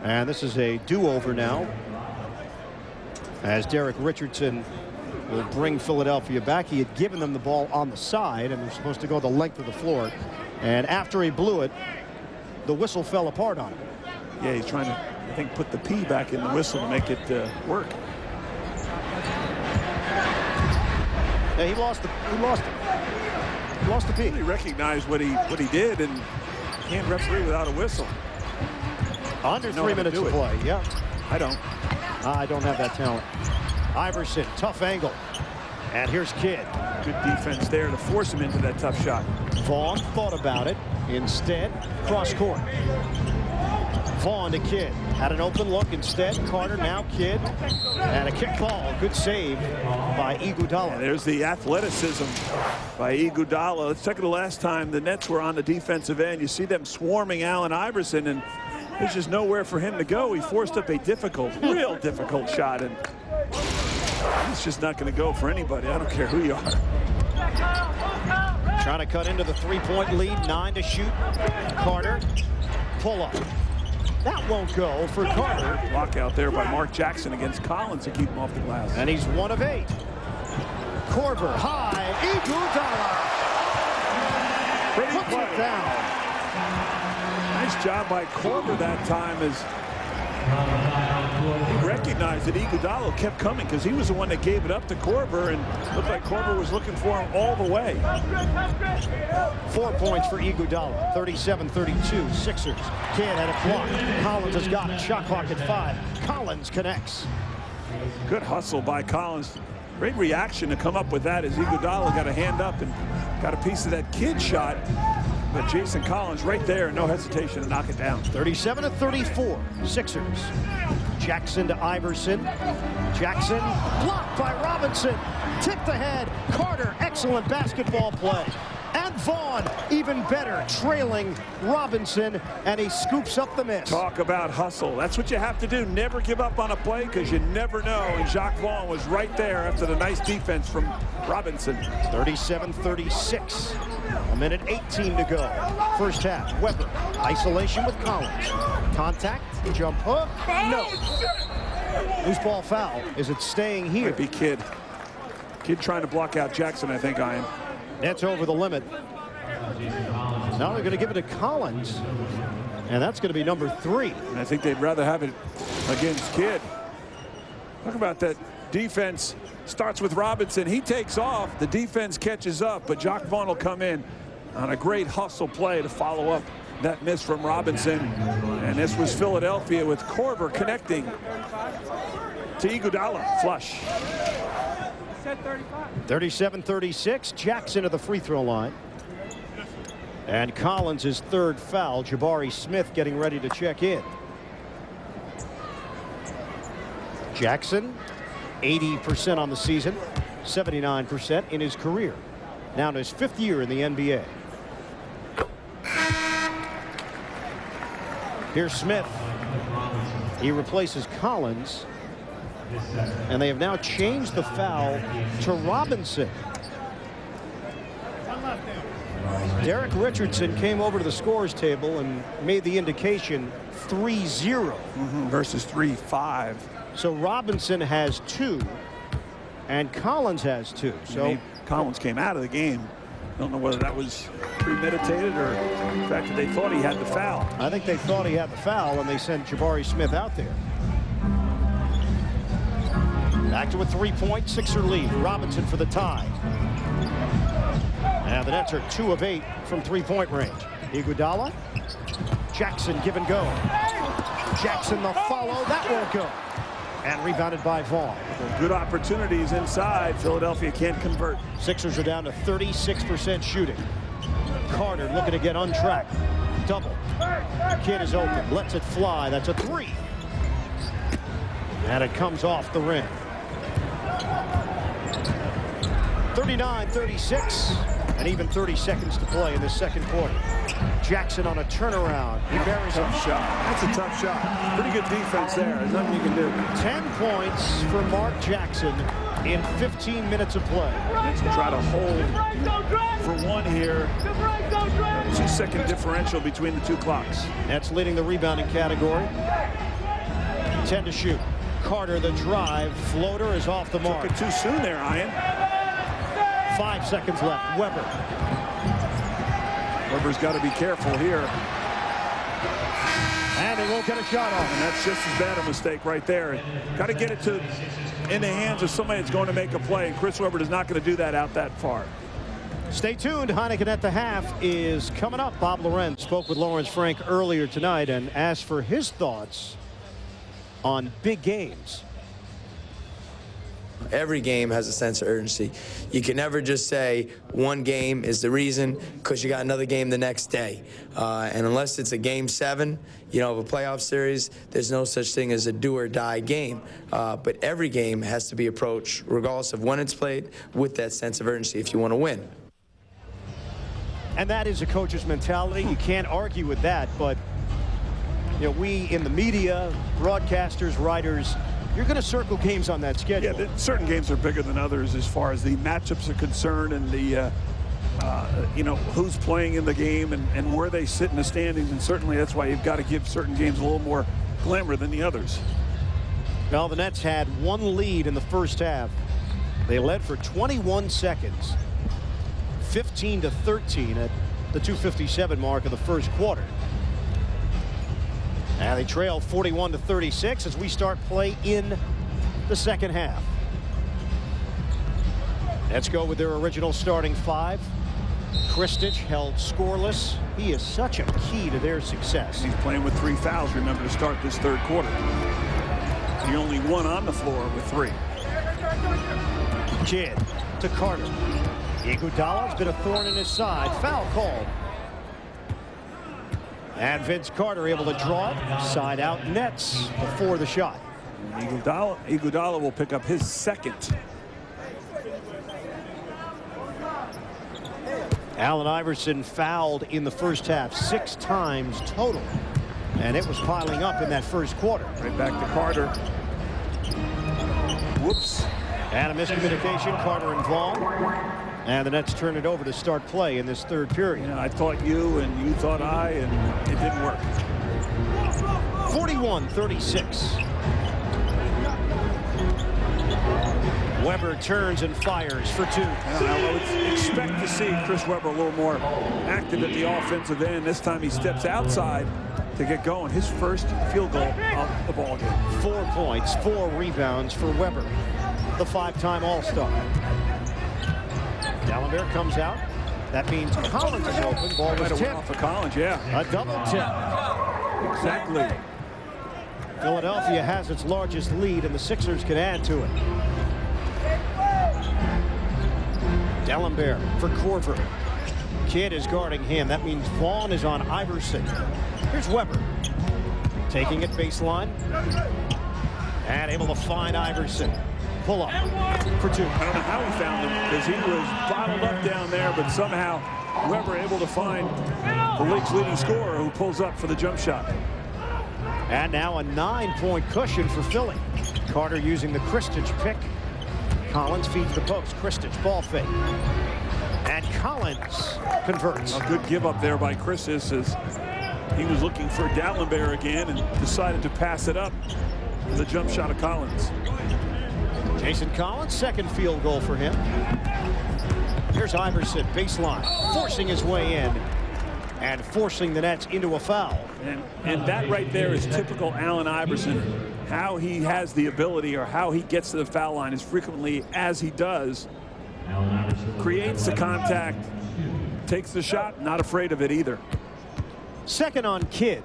And this is a do-over now, as Derek Richardson will bring Philadelphia back. He had given them the ball on the side, and they're supposed to go the length of the floor. And after he blew it, the whistle fell apart on him. Yeah, he's trying to, I think, put the P back in the whistle to make it work. Yeah, he lost the P. He recognized what he did and can't referee without a whistle. Under 3 minutes to play. Yeah. I don't have that talent. Iverson, tough angle. And here's Kidd. Good defense there to force him into that tough shot. Vaughn thought about it. Instead, cross court. Vaughn to Kidd. Had an open look instead. Carter, now Kidd. And a kick ball. Good save by Iguodala. And there's the athleticism by Iguodala. Let's check it the last time the Nets were on the defensive end. You see them swarming Allen Iverson, and there's just nowhere for him to go. He forced up a real difficult shot, and it's just not going to go for anybody. I don't care who you are. Trying to cut into the three-point lead. 9 to shoot. Carter. Pull up. That won't go for Carter. Block out there by Mark Jackson against Collins to keep him off the glass. And he's 1 of 8. Korver high. Iguodala. Puts it down. Nice job by Korver that time as he recognized that Iguodala kept coming because he was the one that gave it up to Korver, and looked like Korver was looking for him all the way. 4 points for Iguodala. 37-32. Sixers. Kidd had a block. Collins has got it. Shot clock at 5. Collins connects. Good hustle by Collins. Great reaction to come up with that as Iguodala got a hand up and got a piece of that Kidd shot. But Jason Collins right there, no hesitation to knock it down. 37-34. Sixers. Jackson to Iverson. Jackson blocked by Robinson. Tipped ahead. Carter, excellent basketball play. And Vaughn, even better, trailing Robinson, and he scoops up the miss. Talk about hustle. That's what you have to do. Never give up on a play, because you never know. And Jacques Vaughn was right there after the nice defense from Robinson. 37-36. A minute 18 to go. First half. Weber, isolation with Collins. Contact, jump hook, no. Loose ball foul. Is it staying here? Might be Kidd. Kidd trying to block out Jackson, I think, Ian. That's over the limit. Now they're going to give it to Collins. And that's going to be number 3. And I think they'd rather have it against Kidd. Talk about that defense. Starts with Robinson. He takes off. The defense catches up, but Jacques Vaughn will come in on a great hustle play to follow up that miss from Robinson. And this was Philadelphia with Korver connecting to Iguodala. Flush. 37-36. Jackson to the free throw line. And Collins' his third foul. Jabari Smith getting ready to check in. Jackson, 80% on the season, 79% in his career. Now in his 5th year in the NBA. Here's Smith. He replaces Collins. And they have now changed the foul to Robinson. Derek Richardson came over to the scores table and made the indication 3-0. Versus 3-5. So Robinson has 2 and Collins has 2. So Collins came out of the game. Don't know whether that was premeditated or the fact that they thought he had the foul. I think they thought he had the foul and they sent Jabari Smith out there. Back to a 3-point Sixer lead. Robinson for the tie. And the Nets are 2 of 8 from 3-point range. Iguodala. Jackson give and go. Jackson the follow. That won't go. And rebounded by Vaughn. Good opportunities inside. Philadelphia can't convert. Sixers are down to 36% shooting. Carter looking to get untracked. Double. Kidd is open. Lets it fly. That's a 3. And it comes off the rim. 39-36. And even 30 seconds to play in the second quarter. Jackson on a turnaround. He buries a Tough shot. That's a tough shot. Pretty good defense there. There's nothing you can do. 10 points for Mark Jackson in 15 minutes of play. Let's try to hold for one here. 2-second differential between the 2 clocks. That's leading the rebounding category. 10 to shoot. Carter the drive. Floater is off the mark. Took it too soon there, Ian. 5 seconds left. Weber. Weber's got to be careful here. And they won't get a shot off. And that's just as bad a mistake right there. Got to get it in the hands of somebody that's going to make a play. And Chris Webber is not going to do that out that far. Stay tuned. Heineken at the half is coming up. Bob Lorenz spoke with Lawrence Frank earlier tonight and asked for his thoughts on big games. Every game has a sense of urgency. You can never just say one game is the reason because you got another game the next day. And unless it's a game 7, you know, of a playoff series, there's no such thing as a do or die game. But every game has to be approached, regardless of when it's played, with that sense of urgency if you want to win. And that is a coach's mentality. You can't argue with that. But, you know, we in the media, broadcasters, writers, you're going to circle games on that schedule. Yeah, certain games are bigger than others as far as the matchups are concerned and the, you know, who's playing in the game and where they sit in the standings. And certainly that's why you've got to give certain games a little more glamour than the others. Well, the Nets had 1 lead in the first half. They led for 21 seconds, 15-13 at the 2:57 mark of the first quarter. And they trail 41-36 as we start play in the second half. Let's go with their original starting 5. Kristich held scoreless. He is such a key to their success. He's playing with 3 fouls, remember, to start this third quarter. The only one on the floor with 3. Kidd to Carter. Iguodala's been a thorn in his side. Foul called. And Vince Carter able to draw it. Side out Nets before the shot. Iguodala will pick up his second. Allen Iverson fouled in the first half 6 times total. And it was piling up in that first quarter. Right back to Carter. Whoops. And a miscommunication, Carter and Vaughn. And the Nets turn it over to start play in this third period. Yeah, I thought you and you thought I, and it didn't work. 41-36. Weber turns and fires for 2. I would expect to see Chris Webber a little more active at the offensive end. This time he steps outside to get going. His first field goal of the ball game. 4 points, 4 rebounds for Weber, the 5-time All-Star. Dalembert comes out. That means Collins is open. Ball was Right away tipped. off of Collins, yeah. A double tip. Exactly. Philadelphia has its largest lead, and the Sixers can add to it. Dalembert for Korver. Kidd is guarding him. That means Vaughn is on Iverson. Here's Weber. Taking it baseline. And able to find Iverson. Pull up for 2. I don't know how he found him because he was bottled up down there, but somehow Weber able to find the league's leading scorer who pulls up for the jump shot. And now a 9-point cushion for Philly. Carter using the Kristich pick. Collins feeds the post. Kristich ball fake. And Collins converts. A good give up there by Kristich as he was looking for Dalembert again and decided to pass it up. The jump shot of Collins. Jason Collins, second field goal for him. Here's Iverson, baseline, forcing his way in and forcing the Nets into a foul. And that right there is typical Allen Iverson. How he has the ability or how he gets to the foul line as frequently as he does. Creates the contact, takes the shot, not afraid of it either. Second on Kidd.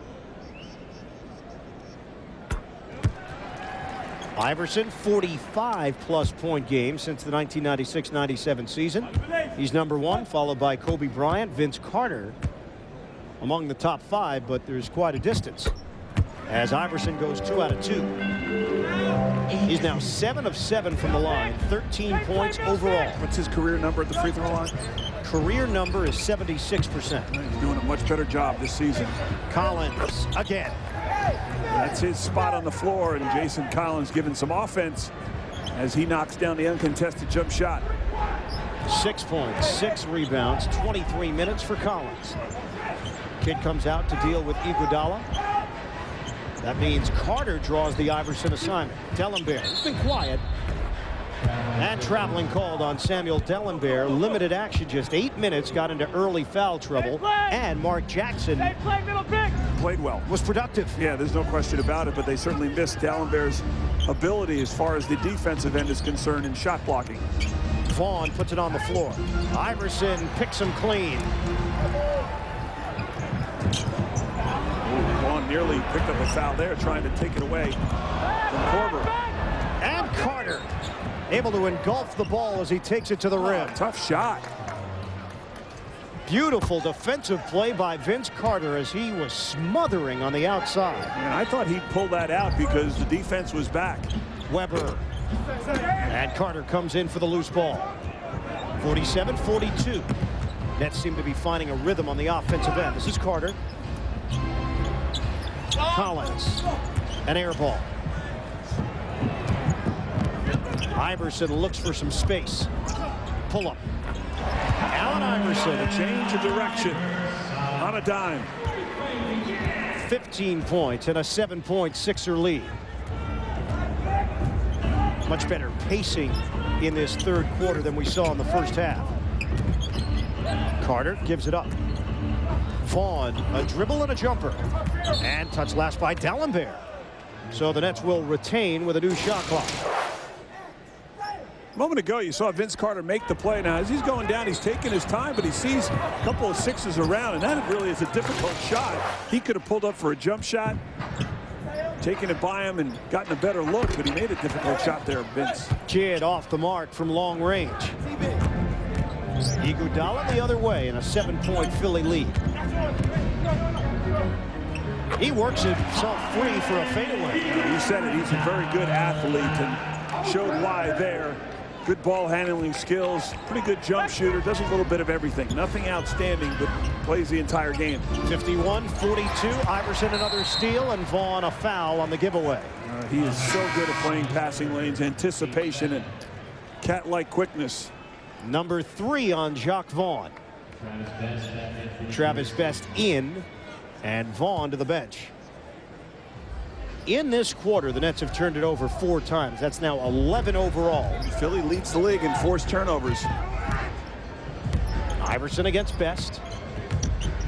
Iverson, 45-plus point game since the 1996-97 season. He's number 1, followed by Kobe Bryant, Vince Carter among the top 5, but there's quite a distance as Iverson goes 2 out of 2. He's now 7 of 7 from the line, 13 points overall. What's his career number at the free throw line? Career number is 76%. He's doing a much better job this season. Collins again. That's his spot on the floor, and Jason Collins giving some offense as he knocks down the uncontested jump shot. 6 points, 6 rebounds, 23 minutes for Collins. Kidd comes out to deal with Iguodala. That means Carter draws the Iverson assignment. Dalembert has been quiet. And traveling called on Samuel Dalembert. Limited action, just 8 minutes, got into early foul trouble. And Mark Jackson Played well. was productive. Yeah, there's no question about it, but they certainly missed Dalembert's ability as far as the defensive end is concerned in shot blocking. Vaughn puts it on the floor. Iverson picks him clean. Vaughn nearly picked up a foul there, trying to take it away from Korver. And Carter able to engulf the ball as he takes it to the rim. Tough shot. Beautiful defensive play by Vince Carter as he was smothering on the outside. And I thought he'd pull that out because the defense was back. Weber. And Carter comes in for the loose ball. 47-42. Nets seem to be finding a rhythm on the offensive end. This is Carter. Collins. An air ball. Iverson looks for some space. Pull up. Allen Iverson. A change of direction on a dime. 15 points and a 7-point Sixer lead. Much better pacing in this third quarter than we saw in the first half. Carter gives it up. Vaughn, a dribble and a jumper. And touch last by Dalembert. So the Nets will retain with a new shot clock. A moment ago, you saw Vince Carter make the play. Now, as he's going down, he's taking his time, but he sees a couple of sixes around, and that really is a difficult shot. He could have pulled up for a jump shot, taken it by him, and gotten a better look, but he made a difficult shot there, Vince. Kidd off the mark from long range. Iguodala the other way in a 7-point Philly lead. He works himself free for a fadeaway. You said it. He's a very good athlete and showed why there Good ball handling skills, pretty good jump shooter, does a little bit of everything. Nothing outstanding, but plays the entire game. 51-42. Iverson another steal, and Vaughn a foul on the giveaway. He is so good at playing passing lanes, anticipation, and cat-like quickness. Number 3 on Jacques Vaughn. Travis Best in, and Vaughn to the bench. In this quarter, the Nets have turned it over 4 times. That's now 11 overall. Philly leads the league in forced turnovers. Iverson against Best.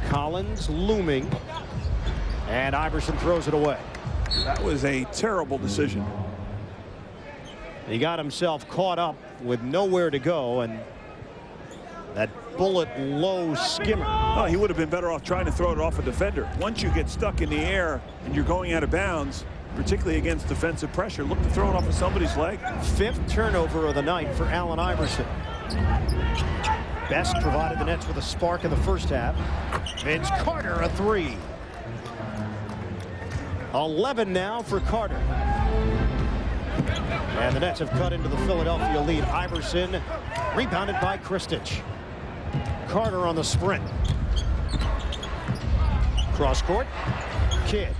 Collins looming. And Iverson throws it away. That was a terrible decision. He got himself caught up with nowhere to go, and that bullet low skimmer. Oh, he would have been better off trying to throw it off a defender. Once you get stuck in the air and you're going out of bounds, particularly against defensive pressure, look to throw it off of somebody's leg. 5th turnover of the night for Allen Iverson. Best provided the Nets with a spark in the first half. Vince Carter a 3. 11 now for Carter. And the Nets have cut into the Philadelphia lead. Iverson rebounded by Kristich. Carter on the sprint. Cross court. Kidd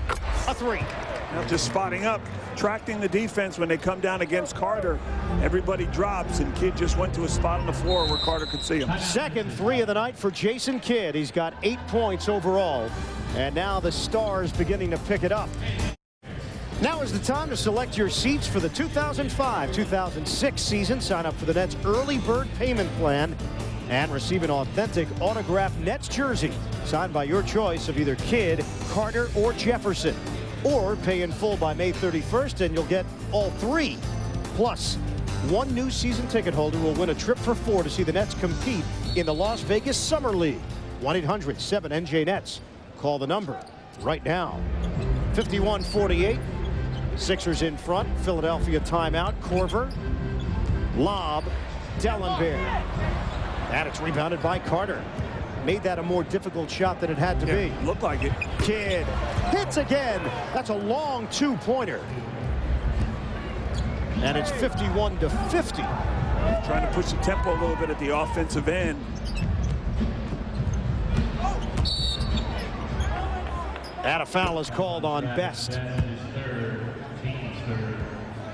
a 3. Now just spotting up, tracking the defense when they come down against Carter. Everybody drops, and Kidd just went to a spot on the floor where Carter could see him. 2nd 3 of the night for Jason Kidd. He's got 8 points overall. And now the Stars beginning to pick it up. Now is the time to select your seats for the 2005-2006 season. Sign up for the Nets early bird payment plan and receive an authentic autographed Nets jersey signed by your choice of either Kidd, Carter, or Jefferson. Or pay in full by May 31st and you'll get all 3. Plus, 1 new season ticket holder will win a trip for 4 to see the Nets compete in the Las Vegas Summer League. 1-800-7NJ-NETS. Call the number right now. 51-48. Sixers in front. Philadelphia timeout. Korver. Lob. Dellenberg. And it's rebounded by Carter. Made that a more difficult shot than it had to be. Looked like it. Kidd hits again. That's a long 2-pointer. And it's 51-50. Trying to push the tempo a little bit at the offensive end. And a foul is called on Best.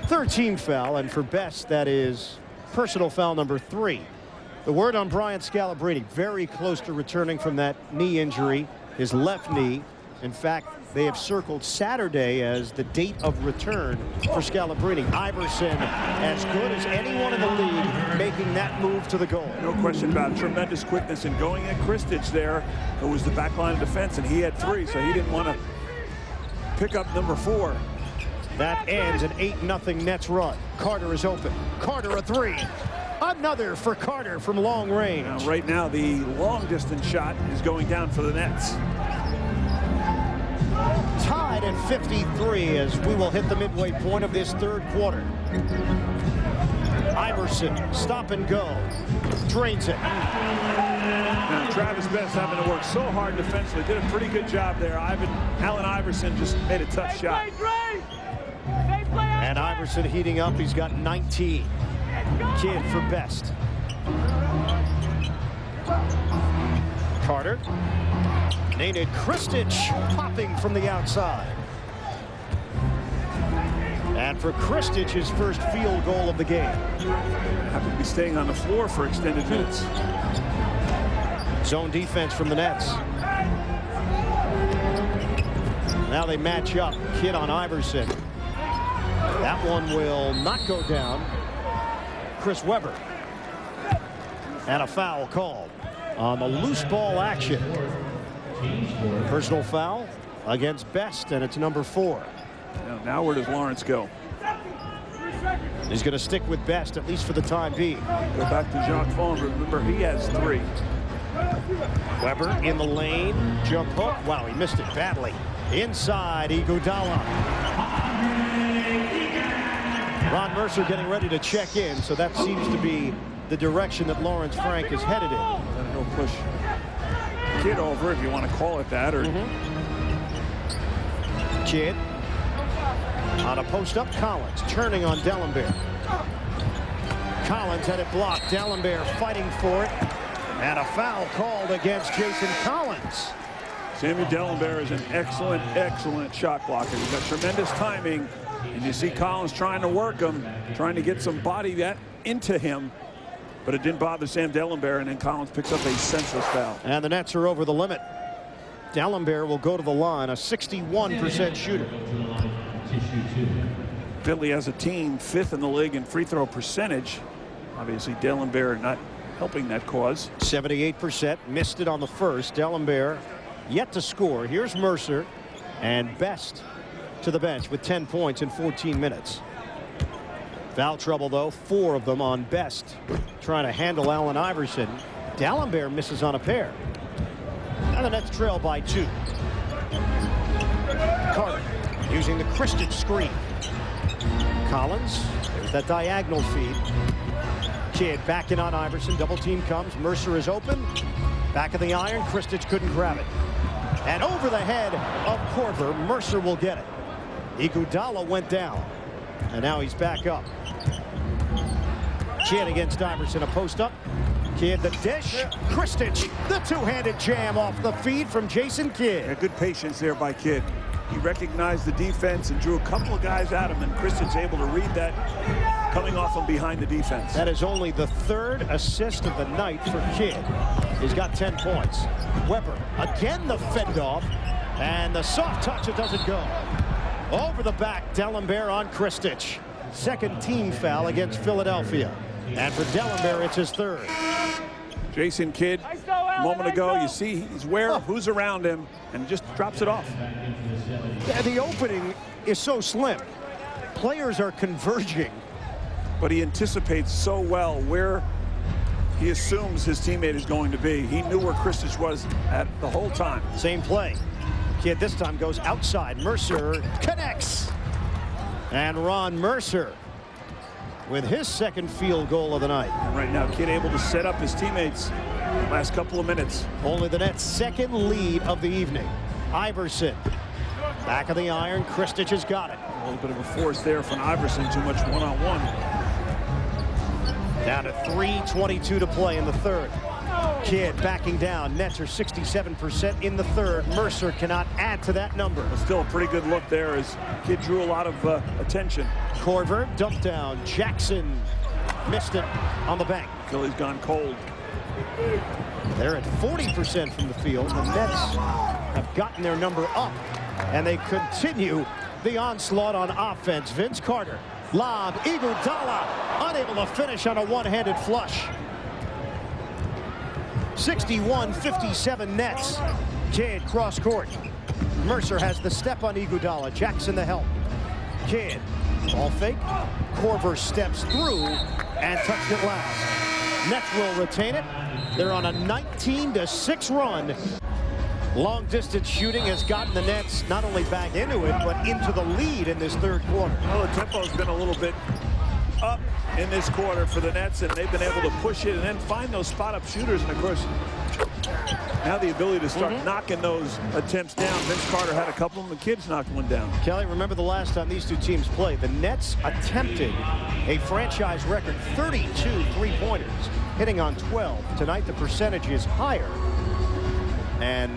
3rd team foul, and for Best, that is personal foul number 3. The word on Brian Scalabrine, very close to returning from that knee injury, his left knee. In fact, they have circled Saturday as the date of return for Scalabrine. Iverson, as good as anyone in the league, making that move to the goal. No question about it. Tremendous quickness, and going at Kristich there, who was the back line of defense, and he had 3, so he didn't want to pick up number 4. That ends an 8-0 Nets run. Carter is open. Carter a 3. Another for Carter from long range. Now, right now, the long-distance shot is going down for the Nets. Tied at 53 as we will hit the midway point of this 3rd quarter. Iverson, stop and go. Drains it. Now, Travis Best having to work so hard defensively. Did a pretty good job there. Allen Iverson just made a tough shot. And Iverson heating up. He's got 19. Kidd for Best. Carter. Nate Kristich popping from the outside. And for Kristich, his first field goal of the game. Happy to be staying on the floor for extended minutes. Zone defense from the Nets. Now they match up. Kidd on Iverson. That one will not go down. Chris Webber. And a foul called on the loose ball action. Personal foul against Best, and it's number 4. Now where does Lawrence go? He's going to stick with Best, at least for the time being. Go back to Jacques Vaughn. Remember, he has 3. Webber in the lane. Jump hook. Wow, he missed it badly. Inside, Iguodala. Ron Mercer getting ready to check in, so that seems to be the direction that Lawrence Frank is headed in. He'll push Kidd over, if you want to call it that. Or Kidd on a post-up. Collins turning on Dellenberg. Collins had it blocked. Dalembert fighting for it. And a foul called against Jason Collins. Sammy Dalembert is an excellent shot blocker. He's got tremendous timing. And you see Collins trying to work him, trying to get some body into him. But it didn't bother Sam Dalembert, and then Collins picks up a senseless foul. And the Nets are over the limit. Dalembert will go to the line, a 61% shooter. Philly as a team, 5th in the league in free throw percentage. Obviously, Dalembert not helping that cause. 78%, missed it on the first. Dalembert yet to score. Here's Mercer, and Best to the bench with 10 points in 14 minutes. Foul trouble, though, 4 of them on Best, trying to handle Allen Iverson. Dalembert misses on a pair. And the Nets trail by 2. Carter using the Christian screen. Collins, there's that diagonal feed. Kidd backing on Iverson. Double team comes. Mercer is open. Back of the iron. Kristich couldn't grab it. And over the head of Korver. Mercer will get it. Iguodala went down. And now he's back up. Kidd against Iverson. A post up. Kidd the dish. Kristich, the two-handed jam off the feed from Jason Kidd. Yeah, good patience there by Kidd. He recognized the defense and drew a couple of guys at him, and Kristich able to read that coming off from behind the defense. That is only the 3rd assist of the night for Kidd. He's got 10 points. Weber again, the fend off, and the soft touch, it doesn't go. Over the back, Dalembert on Kristich. 2nd team foul against Philadelphia. And for Dalembert, it's his 3rd. Jason Kidd, a moment ago, you see he's aware of who's around him and just drops it off. The opening is so slim. Players are converging. But he anticipates so well where he assumes his teammate is going to be. He knew where Kristich was at the whole time. Same play. Kidd this time goes outside. Mercer connects. And Ron Mercer with his 2nd field goal of the night. And right now, Kidd able to set up his teammates last couple of minutes. Only the Nets' 2nd lead of the evening. Iverson. Back of the iron. Kristich has got it. A little bit of a force there from Iverson. Too much one-on-one. Down to 3:22 to play in the 3rd. Kidd backing down. Nets are 67% in the 3rd. Mercer cannot add to that number. But still a pretty good look there as Kidd drew a lot of attention. Korver dumped down. Jackson missed it on the bank. Philly's gone cold. They're at 40% from the field. The Nets have gotten their number up, and they continue the onslaught on offense. Vince Carter, lob, Iguodala, unable to finish on a one-handed flush. 61-57 Nets. Kidd cross court. Mercer has the step on Iguodala. Jackson the help. Kidd, ball fake. Korver steps through and touched it last. Nets will retain it. They're on a 19-6 run. Long distance shooting has gotten the Nets not only back into it, but into the lead in this 3rd quarter. Well, the tempo's been a little bit up in this quarter for the Nets, and they've been able to push it and then find those spot-up shooters. And, of course, now the ability to start knocking those attempts down. Vince Carter had a couple of them. The Kids knocked one down. Kelly, remember the last time these two teams played? The Nets attempted a franchise record 32 three-pointers, hitting on 12. Tonight, the percentage is higher. And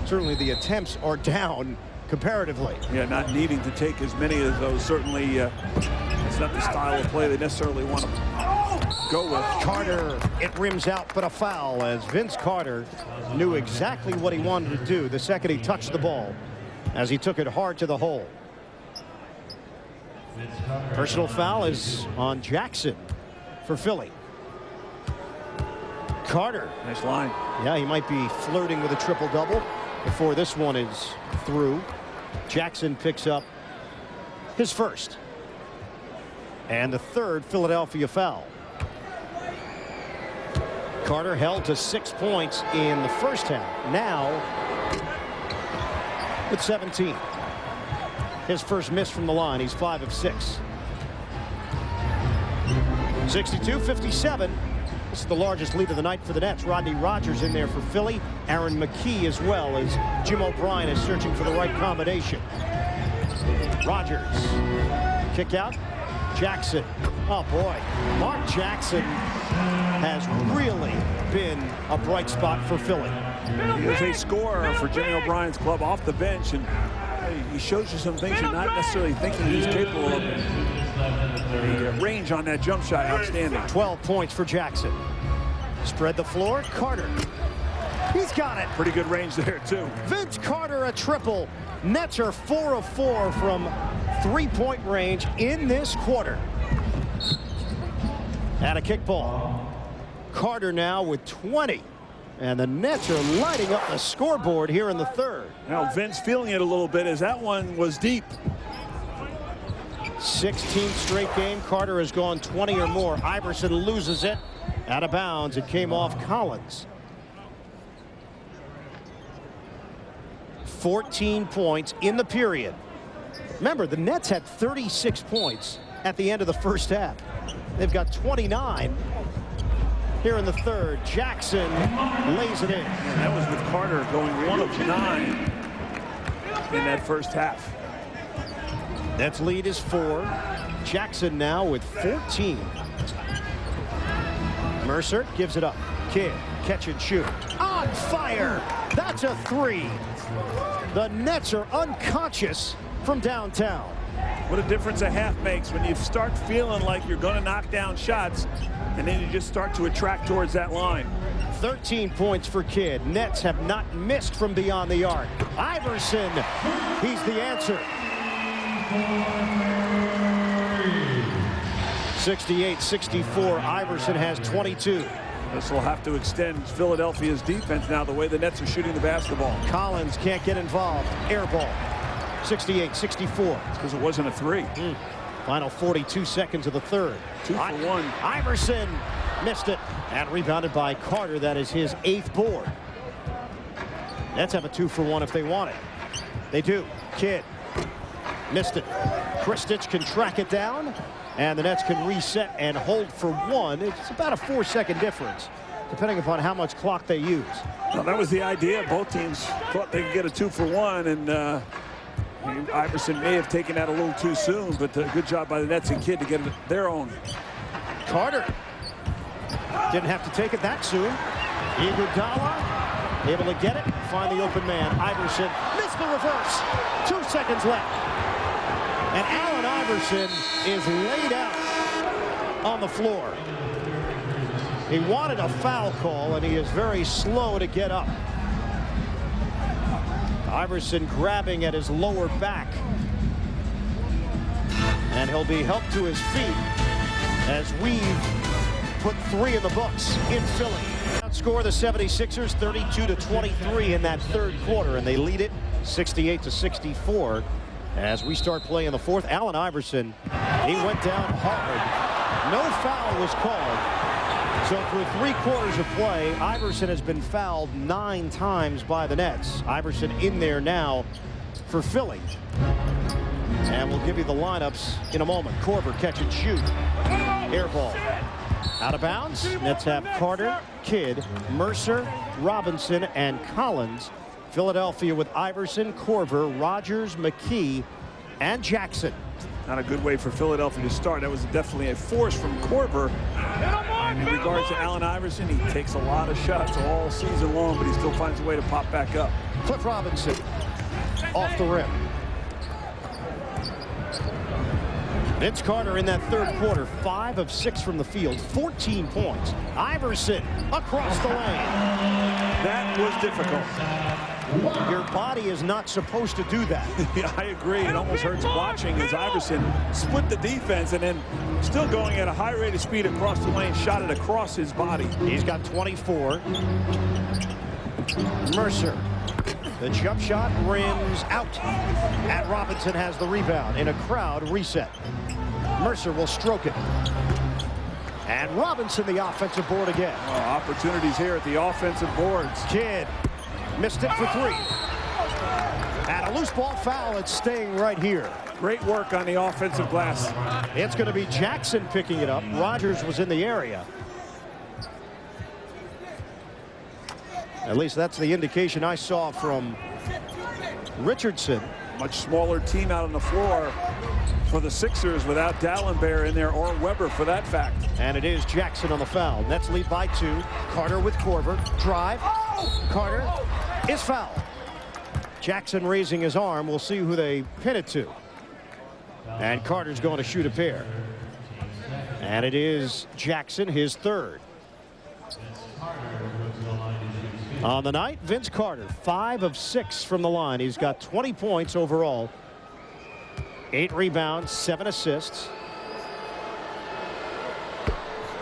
certainly the attempts are down comparatively. Yeah, not needing to take as many of those. Certainly, it's not the style of play they necessarily want to go with. Carter, it rims out, but a foul as Vince Carter knew exactly what he wanted to do the second he touched the ball as he took it hard to the hole. Personal foul is on Jackson for Philly. Carter. Nice line. Yeah, he might be flirting with a triple-double before this one is through. Jackson picks up his 1st. And the 3rd Philadelphia foul. Carter held to 6 points in the 1st half. Now with 17. His 1st miss from the line. He's 5 of 6. 62-57. This is the largest lead of the night for the Nets. Rodney Rogers in there for Philly. Aaron McKee as well, as Jim O'Brien is searching for the right combination. Rogers. Kick out. Jackson. Oh, boy. Mark Jackson has really been a bright spot for Philly. He is a scorer for Jimmy O'Brien's club off the bench, and he shows you some things you're not necessarily thinking he's capable of. The range on that jump shot, outstanding. 12 points for Jackson. Spread the floor. Carter. He's got it. Pretty good range there, too. Vince Carter, a triple. Nets are 4 of 4 from three-point range in this quarter. And a kickball. Carter now with 20. And the Nets are lighting up the scoreboard here in the third. Now Vince feeling it a little bit as that one was deep. 16th straight game. Carter has gone 20 or more. Iverson loses it. Out of bounds. It came off Collins. 14 points in the period. Remember, the Nets had 36 points at the end of the first half. They've got 29 here in the third. Jackson lays it in. And that was with Carter going 1 of 9 in that first half. Nets lead is 4. Jackson now with 14. Mercer gives it up. Kidd, catch and shoot. On fire! That's a 3. The Nets are unconscious from downtown. What a difference a half makes when you start feeling like you're going to knock down shots, and then you just start to attract towards that line. 13 points for Kidd. Nets have not missed from beyond the arc. Iverson, he's the answer. 68-64. Iverson has 22. This will have to extend Philadelphia's defense now, the way the Nets are shooting the basketball. Collins can't get involved. Air ball. 68-64. Because it wasn't a 3. Final 42 seconds of the third. 2 for 1. Iverson missed it and rebounded by Carter. That is his 8th board. Nets have a 2 for 1 if they want it. They do. Kidd missed it. Kristich can track it down, and the Nets can reset and hold for 1. It's about a 4-second difference, depending upon how much clock they use. Well, that was the idea. Both teams thought they could get a 2 for 1, and Iverson may have taken that a little too soon, but good job by the Nets and Kidd to get their own. Carter didn't have to take it that soon. Iguodala able to get it, find the open man. Iverson missed the reverse. 2 seconds left. And Allen Iverson is laid out on the floor. He wanted a foul call, and he is very slow to get up. Iverson grabbing at his lower back. And he'll be helped to his feet as we've put 3 in the books in Philly. Outscore the 76ers 32-23 in that third quarter, and they lead it 68-64 as we start playing the fourth. Allen Iverson, he went down hard. No foul was called. So through 3 quarters of play, Iverson has been fouled 9 times by the Nets. Iverson in there now for Philly. And we'll give you the lineups in a moment. Korver catch and shoot. Air ball. Out of bounds. Nets have Carter, Kidd, Mercer, Robinson, and Collins. Philadelphia with Iverson, Korver, Rogers, McKee, and Jackson. Not a good way for Philadelphia to start. That was definitely a force from Korver. And in regards to Allen Iverson, he takes a lot of shots all season long, but he still finds a way to pop back up. Cliff Robinson off the rim. Vince Carter in that third quarter, 5 of 6 from the field, 14 points. Iverson across the lane. That was difficult. Your body is not supposed to do that. Yeah, I agree. It almost hurts watching as Iverson split the defense and then still going at a high rate of speed across the lane, shot it across his body. He's got 24. Mercer. The jump shot rims out. And Robinson has the rebound in a crowd reset. Mercer will stroke it. And Robinson the offensive board again. Opportunities here at the offensive boards. Kidd missed it for 3. And a loose ball foul. It's staying right here. Great work on the offensive glass. It's going to be Jackson picking it up. Rogers was in the area. At least that's the indication I saw from Richardson. Much smaller team out on the floor for the Sixers without Dallenberg in there, or Weber for that fact. And it is Jackson on the foul. Nets lead by 2. Carter with Korver. Drive. Carter is fouled. Jackson raising his arm. We'll see who they pin it to. And Carter's going to shoot a pair. And it is Jackson, his third. On the night, Vince Carter, 5 of 6 from the line. He's got 20 points overall, 8 rebounds, 7 assists.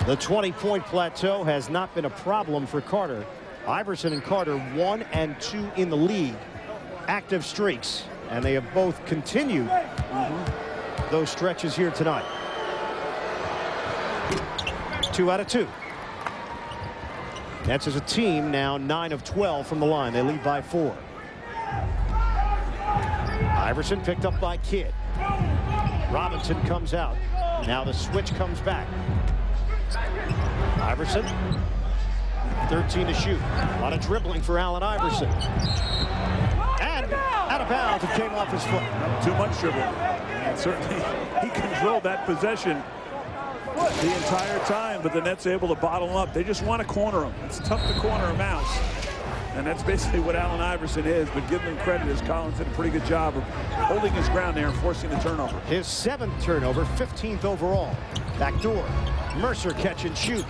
The 20-point plateau has not been a problem for Carter. Iverson and Carter 1 and 2 in the league, active streaks, and they have both continued those stretches here tonight. 2 out of 2. Nets as a team now 9 of 12 from the line. They lead by 4. Iverson picked up by Kidd. Robinson comes out. Now the switch comes back. Iverson, 13 to shoot. A lot of dribbling for Allen Iverson. And out of bounds, it came off his foot. Too much dribbling. And certainly he controlled that possession the entire time, but the Nets able to bottle him up. They just want to corner him. It's tough to corner a mouse, and that's basically what Allen Iverson is. But give him credit, as Collins did a pretty good job of holding his ground there and forcing the turnover. His 7th turnover, 15th overall. Back door. Mercer catch and shoot.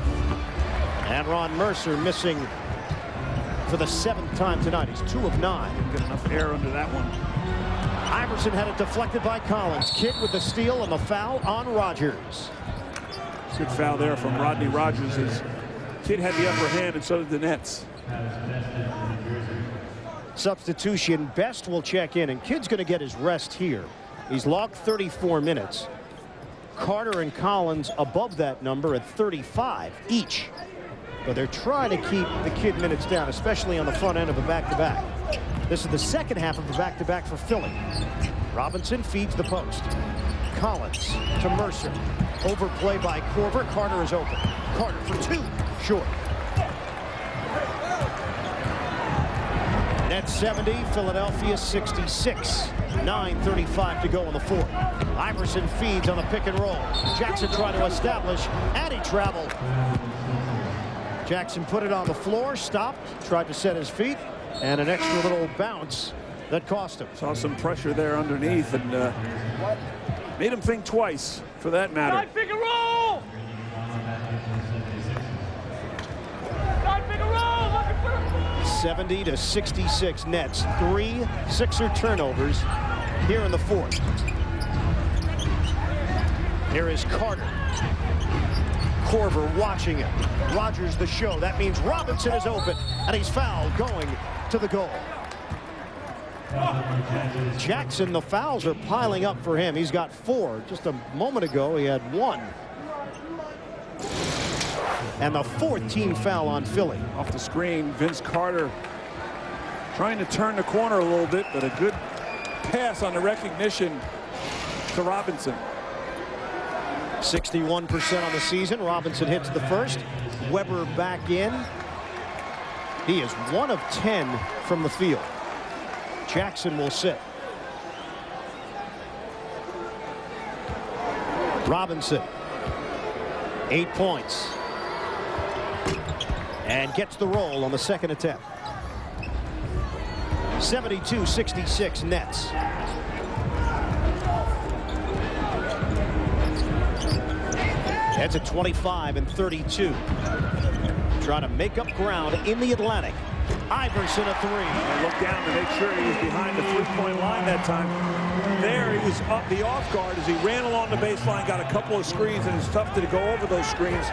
And Ron Mercer missing for the 7th time tonight. He's 2 of 9. Didn't get enough air under that one. Iverson had it deflected by Collins. Kidd with the steal and the foul on Rogers. Good foul there from Rodney Rogers. His Kidd had the upper hand, and so did the Nets. Substitution. Best will check in, and Kidd's going to get his rest here. He's logged 34 minutes. Carter and Collins above that number at 35 each. But they're trying to keep the Kidd minutes down, especially on the front end of a back-to-back. This is the second half of the back-to-back for Philly. Robinson feeds the post. Collins to Mercer. Overplay by Korver. Carter is open. Carter for 2. Short. Nets 70, Philadelphia 66. 9:35 to go in the 4th. Iverson feeds on the pick and roll. Jackson trying to establish, and he traveled. Jackson put it on the floor, stopped, tried to set his feet, and an extra little bounce that cost him. Saw some pressure there underneath, and made him think twice, for that matter. Pick and roll! 70 to 66 Nets. 3 Sixer turnovers here in the 4th. Here is Carter. Korver watching him. Rogers the show. That means Robinson is open, and he's fouled going to the goal. Jackson, the fouls are piling up for him. He's got 4. Just a moment ago, he had 1. And the 4th team foul on Philly. Off the screen, Vince Carter trying to turn the corner a little bit, but a good pass on the recognition to Robinson. 61% on the season. Robinson hits the first. Weber back in. He is 1 of 10 from the field. Jackson will sit. Robinson, 8 points. And gets the roll on the second attempt. 72-66 Nets. That's at 25 and 32. Trying to make up ground in the Atlantic. Iverson a 3. I looked down to make sure he was behind the 3-point line that time. There he was up the off guard as he ran along the baseline, got a couple of screens, and it's tough to go over those screens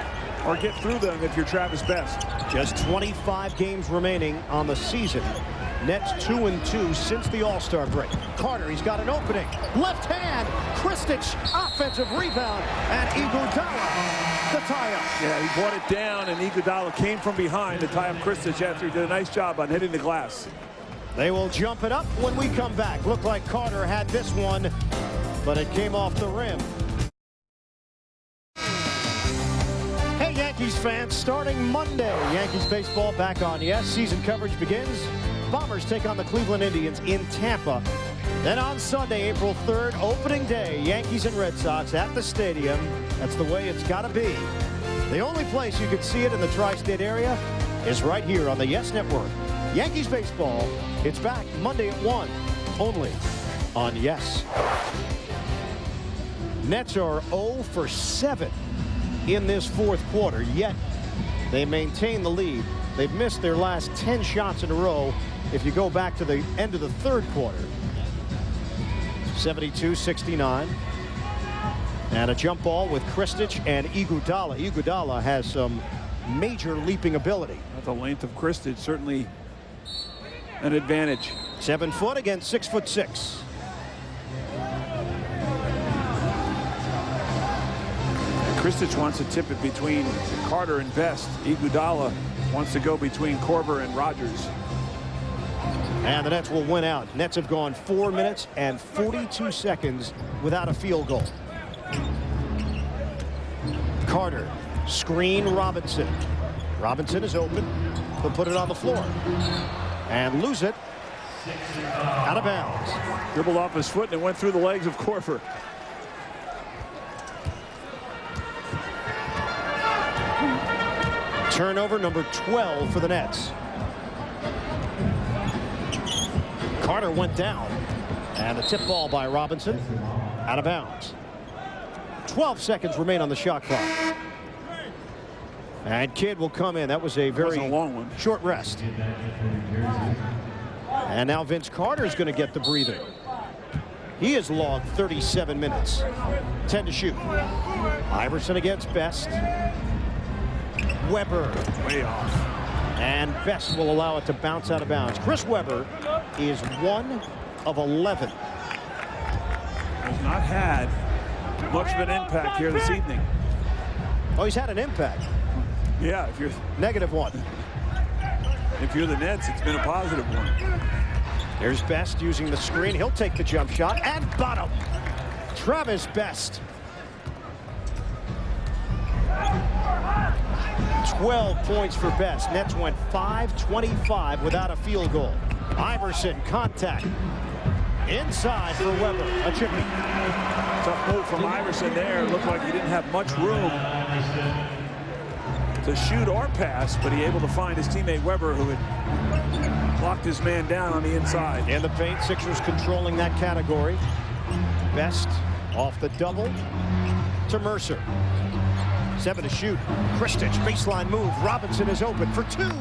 or get through them if you're Travis Best. Just 25 games remaining on the season. Nets 2-2 since the All-Star break. Carter, he's got an opening. Left hand, Kristich, offensive rebound, and Iguodala, the tie-up. Yeah, he brought it down, and Iguodala came from behind to tie up Kristich after he did a nice job on hitting the glass. They will jump it up when we come back. Looked like Carter had this one, but it came off the rim. Hey, Yankees fans, starting Monday, Yankees baseball back on. Yes, season coverage begins. Bombers take on the Cleveland Indians in Tampa Then on Sunday, April 3rd, opening day, Yankees and Red Sox at the stadium. That's the way it's got to be. The only place you can see it in the tri-state area is right here on the YES Network. Yankees baseball, it's back Monday at 1, only on YES. Nets are 0 for 7 in this fourth quarter, yet they maintain the lead. They've missed their last 10 shots in a row if you go back to the end of the third quarter. 72-69. And a jump ball with Kristich and Iguodala. Iguodala has some major leaping ability. The length of Kristich certainly an advantage. 7 foot against 6'6". Kristich wants to tip it between Carter and Best. Iguodala wants to go between Korver and Rogers. And the Nets will win out. Nets have gone 4 minutes and 42 seconds without a field goal. Carter, screen Robinson. Robinson is open. He'll put it on the floor and lose it out of bounds. Dribbled off his foot and it went through the legs of Korver. Turnover number 12 for the Nets. Carter went down, and the tip ball by Robinson out of bounds. 12 seconds remain on the shot clock. And Kidd will come in. That was a very long one. Short rest. And now Vince Carter is going to get the breather. He has logged 37 minutes. 10 to shoot. Iverson against Best. Webber. Way off. And Best will allow it to bounce out of bounds. Chris Webber is 1 of 11. Has not had much of an impact here this evening. Oh, he's had an impact. Yeah, if you're -1. If you're the Nets, it's been a positive one. There's Best using the screen. He'll take the jump shot and bottom. Travis Best. 12 points for Best. Nets went 5-25 without a field goal. Iverson, contact. Inside for Webber. A chippy. Tough move from Iverson there. It looked like he didn't have much room to shoot or pass, but he able to find his teammate Webber, who had locked his man down on the inside. In the paint, Sixers controlling that category. Best off the double to Mercer. 7 to shoot. Kristich, baseline move. Robinson is open for 2.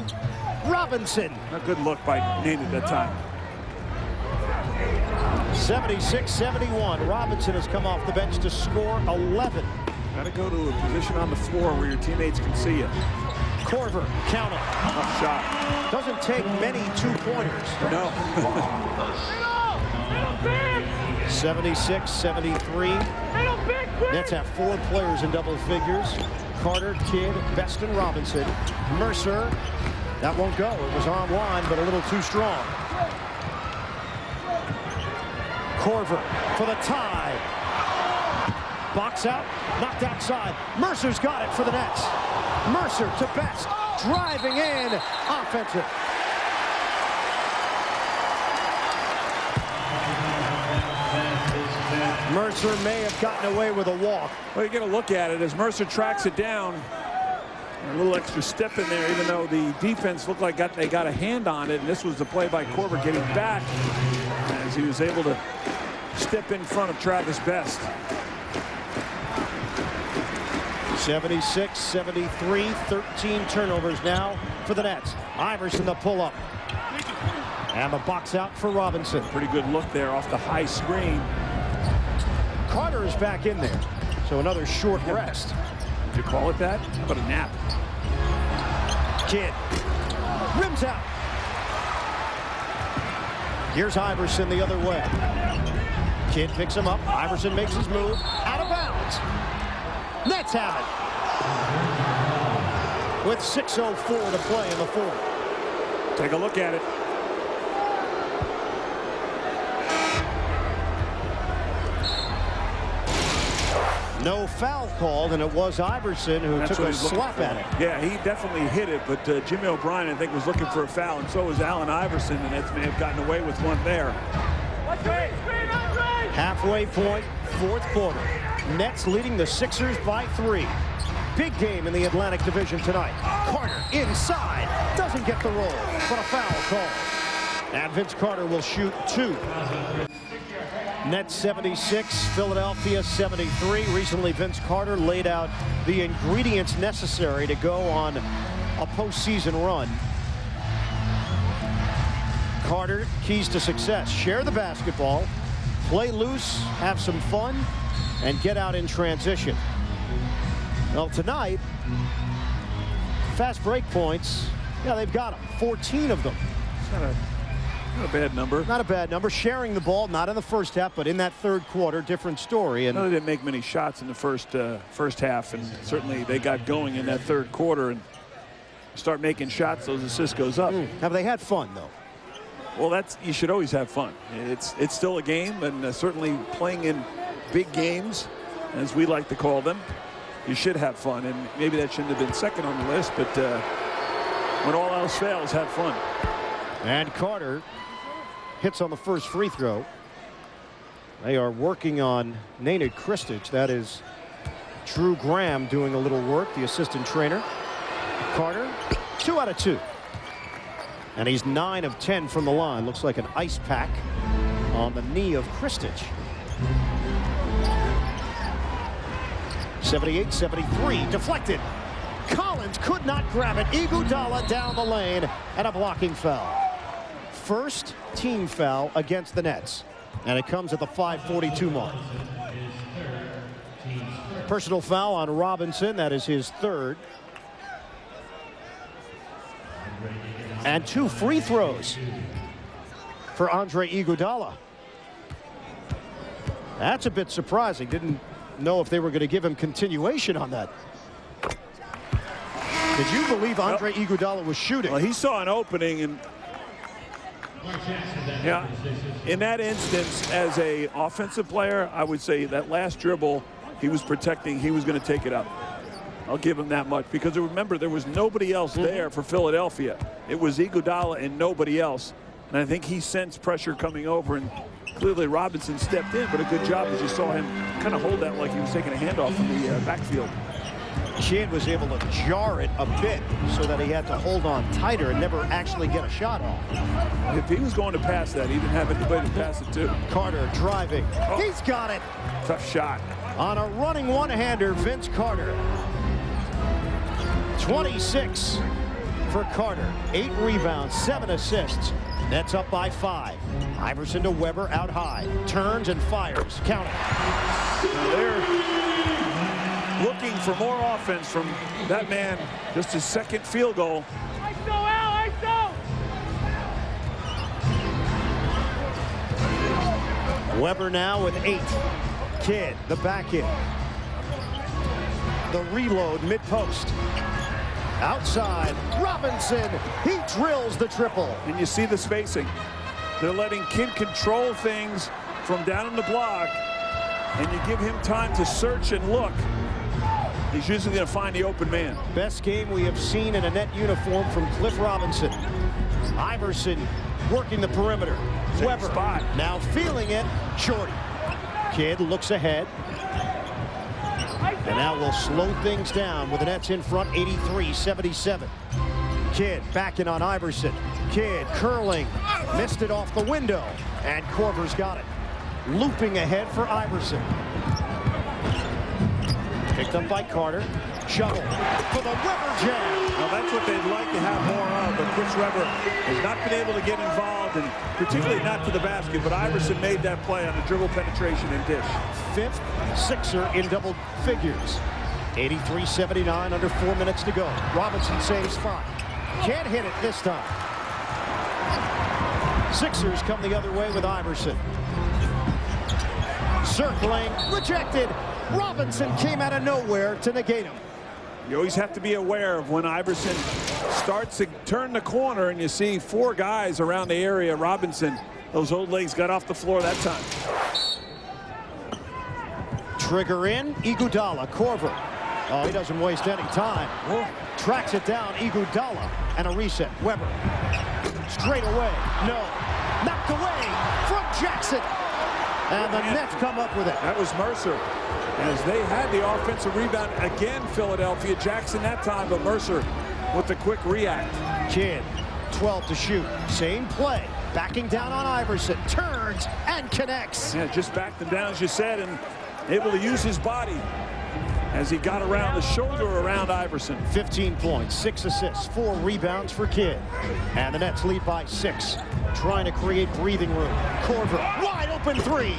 Robinson. A good look by Nate at that time. 76-71. Robinson has come off the bench to score 11. Got to go to a position on the floor where your teammates can see you. Korver, count him. Tough shot. Doesn't take many two-pointers. No. 76-73. Nets have 4 players in double figures. Carter, Kidd, Best, and Robinson. Mercer, that won't go. It was online, but a little too strong. Korver for the tie. Box out, knocked outside. Mercer's got it for the Nets. Mercer to Best, driving in, offensive. Mercer may have gotten away with a walk. Well, you get a look at it as Mercer tracks it down. A little extra step in there, even though the defense looked like they got a hand on it. And this was the play by Korver getting back as he was able to step in front of Travis Best. 76-73, 13 turnovers now for the Nets. Iverson the pull-up. And the box out for Robinson. Pretty good look there off the high screen. Carter is back in there. So another short rest. Did you call it that? But a nap. Kidd. Rims out. Here's Iverson the other way. Kidd picks him up. Iverson makes his move. Out of bounds. Nets have it. With 6:04 to play in the fourth. Take a look at it. No foul called, and it was Iverson who took a slap at it. Yeah, he definitely hit it, but Jimmy O'Brien, I think, was looking for a foul, and so was Allen Iverson, and Nets may have gotten away with one there. Halfway point, fourth quarter. Nets leading the Sixers by 3. Big game in the Atlantic Division tonight. Carter inside, doesn't get the roll, but a foul call. And Vince Carter will shoot 2. Nets 76, Philadelphia 73. Recently, Vince Carter laid out the ingredients necessary to go on a postseason run. Carter, keys to success: share the basketball, play loose, have some fun, and get out in transition. Well, tonight, fast break points, yeah, they've got them. 14 of them. Not a bad number. Not a bad number. Sharing the ball, not in the first half, but in that third quarter, different story. And no, they didn't make many shots in the first half, and certainly they got going in that third quarter and start making shots. Those assists goes up. Have they had fun, though? Well, you should always have fun. It's still a game, and certainly playing in big games, as we like to call them, you should have fun. And maybe that shouldn't have been second on the list, but when all else fails, have fun. And Carter hits on the first free throw. They are working on Nenad Kristic. That is Drew Graham doing a little work, the assistant trainer. Carter, 2 out of 2. And he's 9 of 10 from the line. Looks like an ice pack on the knee of Kristic. 78-73, deflected. Collins could not grab it. Iguodala down the lane, and a blocking foul. First team foul against the Nets, and it comes at the 5:42 mark. Personal foul on Robinson. That is his 3rd. And 2 free throws for Andre Iguodala. That's a bit surprising. Didn't know if they were going to give him continuation on that. Did you believe Andre Iguodala was shooting? Well, he saw an opening, and yeah, in that instance, as a offensive player, I would say that last dribble he was protecting, he was going to take it up. I'll give him that much, because remember, there was nobody else there for Philadelphia. It was Iguodala and nobody else, and I think he sensed pressure coming over, and clearly Robinson stepped in, but a good job as you saw him kind of hold that like he was taking a handoff from the backfield. Kidd was able to jar it a bit so that he had to hold on tighter and never actually get a shot off. If he was going to pass that, he didn't have anybody to pass it to. Carter driving. He's got it. Tough shot. On a running one-hander, Vince Carter. 26 for Carter. 8 rebounds, 7 assists. Nets up by 5. Iverson to Weber out high. Turns and fires. Count it. Now they're looking for more offense from that man. Just his 2nd field goal. Weber now with 8. Kidd, the back in. The reload mid-post. Outside, Robinson. He drills the triple. And you see the spacing. They're letting Kidd control things from down in the block, and you give him time to search and look. He's usually going to find the open man. Best game we have seen in a net uniform from Cliff Robinson. Iverson working the perimeter. Same Weber spot. Now feeling it. Shorty. Kidd looks ahead. And now we'll slow things down with the Nets in front, 83-77. Kidd backing on Iverson. Kidd curling. Missed it off the window. And Korver's got it. Looping ahead for Iverson. Picked up by Carter. Shovel for the Weber jam. Now that's what they'd like to have more of, but Chris Weber has not been able to get involved, and particularly not to the basket, but Iverson made that play on the dribble penetration and dish. 5th Sixer in double figures. 83-79, under 4 minutes to go. Robinson saves 5. Can't hit it this time. Sixers come the other way with Iverson. Circling, rejected. Robinson came out of nowhere to negate him. You always have to be aware of when Iverson starts to turn the corner and you see 4 guys around the area. Robinson, those old legs got off the floor that time. Trigger in, Iguodala, Korver. Oh, he doesn't waste any time. Tracks it down, Iguodala, and a reset. Weber, straight away, no. Knocked away from Jackson. Iverson. And the Nets come up with it. That was Mercer. As they had the offensive rebound again, Philadelphia. Jackson that time, but Mercer with the quick react. Kidd, 12 to shoot. Same play. Backing down on Iverson. Turns and connects. Yeah, just backed him down, as you said, and able to use his body as he got around the shoulder around Iverson. 15 points, 6 assists, 4 rebounds for Kidd. And the Nets lead by 6. Trying to create breathing room. Korver, wide open 3.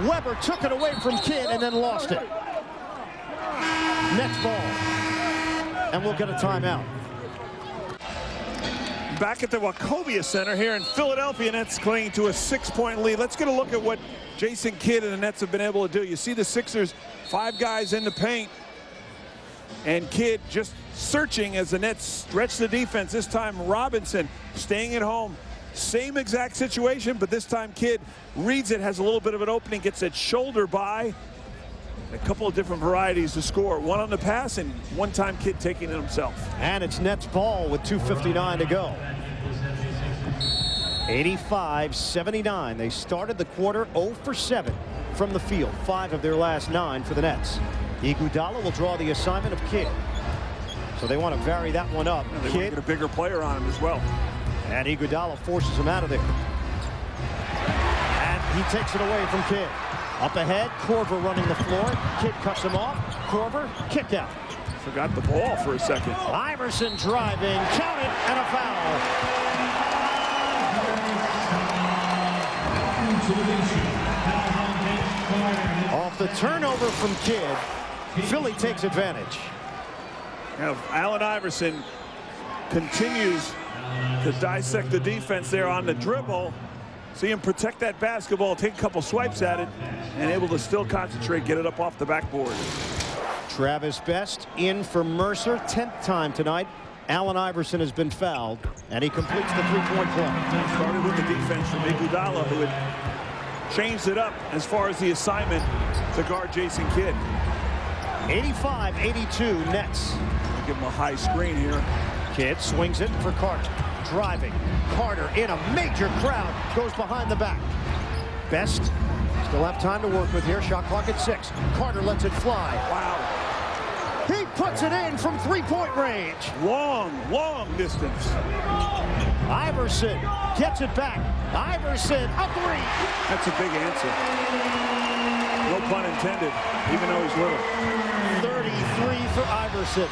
Weber took it away from Kidd and then lost it. Nets ball. And we'll get a timeout. Back at the Wachovia Center here in Philadelphia, Nets clinging to a 6-point lead. Let's get a look at what Jason Kidd and the Nets have been able to do. You see the Sixers, 5 guys in the paint, and Kidd just searching as the Nets stretch the defense. This time Robinson staying at home. Same exact situation, but this time Kidd reads it, has a little bit of an opening, gets that shoulder by. A couple of different varieties to score. One on the pass and one time Kidd taking it himself. And it's Nets ball with 2:59 to go. 85-79. They started the quarter 0 for 7 from the field. 5 of their last 9 for the Nets. Iguodala will draw the assignment of Kidd. So they want to vary that one up. And they want to get a bigger player on him as well. And Iguodala forces him out of there. And he takes it away from Kidd. Up ahead, Korver running the floor. Kidd cuts him off. Korver, kick out. Forgot the ball for a second. Iverson driving, count it, and a foul. Off the turnover from Kidd, Philly takes advantage. Now, Allen Iverson continues to dissect the defense there on the dribble. See him protect that basketball, take a couple swipes at it, and able to still concentrate, get it up off the backboard. Travis Best in for Mercer. 10th time tonight. Allen Iverson has been fouled, and he completes the 3-point play. Started with the defense from Iguodala, who had changed it up as far as the assignment to guard Jason Kidd. 85-82 Nets. Give him a high screen here. Kidd swings it for Carter. Driving. Carter in a major crowd. Goes behind the back. Best still have time to work with here. Shot clock at 6. Carter lets it fly. Wow. He puts it in from 3-point range. Long distance. Iverson gets it back. Iverson, a 3. That's a big answer. No pun intended, even though he's little. 33 for Iverson.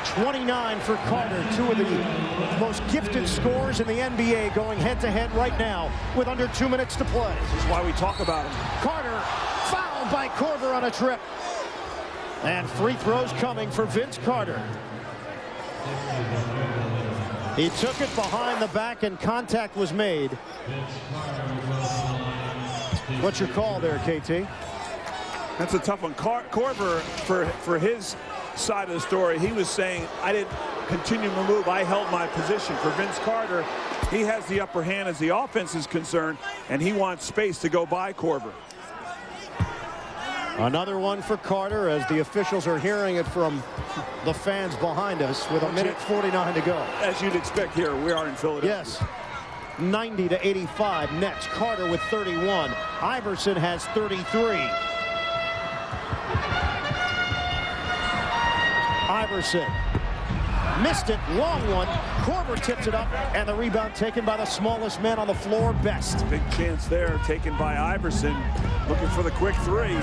29 for Carter. 2 of the most gifted scorers in the NBA going head-to-head right now with under 2 minutes to play. This is why we talk about him. Carter fouled by Korver on a trip. And free throws coming for Vince Carter. He took it behind the back and contact was made. What's your call there, KT? That's a tough one. Korver, for his side of the story, he was saying, I didn't continue to move. I held my position. For Vince Carter, he has the upper hand as the offense is concerned, and he wants space to go by Korver. Another one for Carter as the officials are hearing it from the fans behind us with a minute 49 to go. As you'd expect here, we are in Philadelphia. Yes. 90-85 Nets. Carter with 31. Iverson has 33. Iverson missed it. Long one. Korver tips it up, and the rebound taken by the smallest man on the floor, Best. Big chance there taken by Iverson. Looking for the quick 3.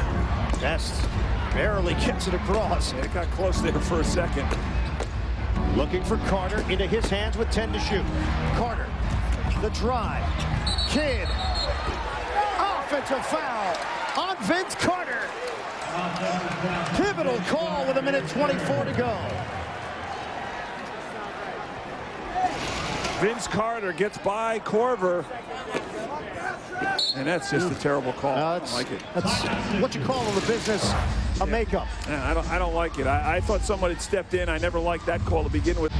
Best barely gets it across. It got close there for a second. Looking for Carter into his hands with 10 to shoot. Carter, the drive. Kidd. Offensive foul on Vince Carter. Pivotal call with a minute 24 to go. Vince Carter gets by Korver. And that's just a terrible call. I don't like it. That's what you call in the business a makeup. Yeah, I don't like it. I thought somebody had stepped in. I never liked that call to begin with.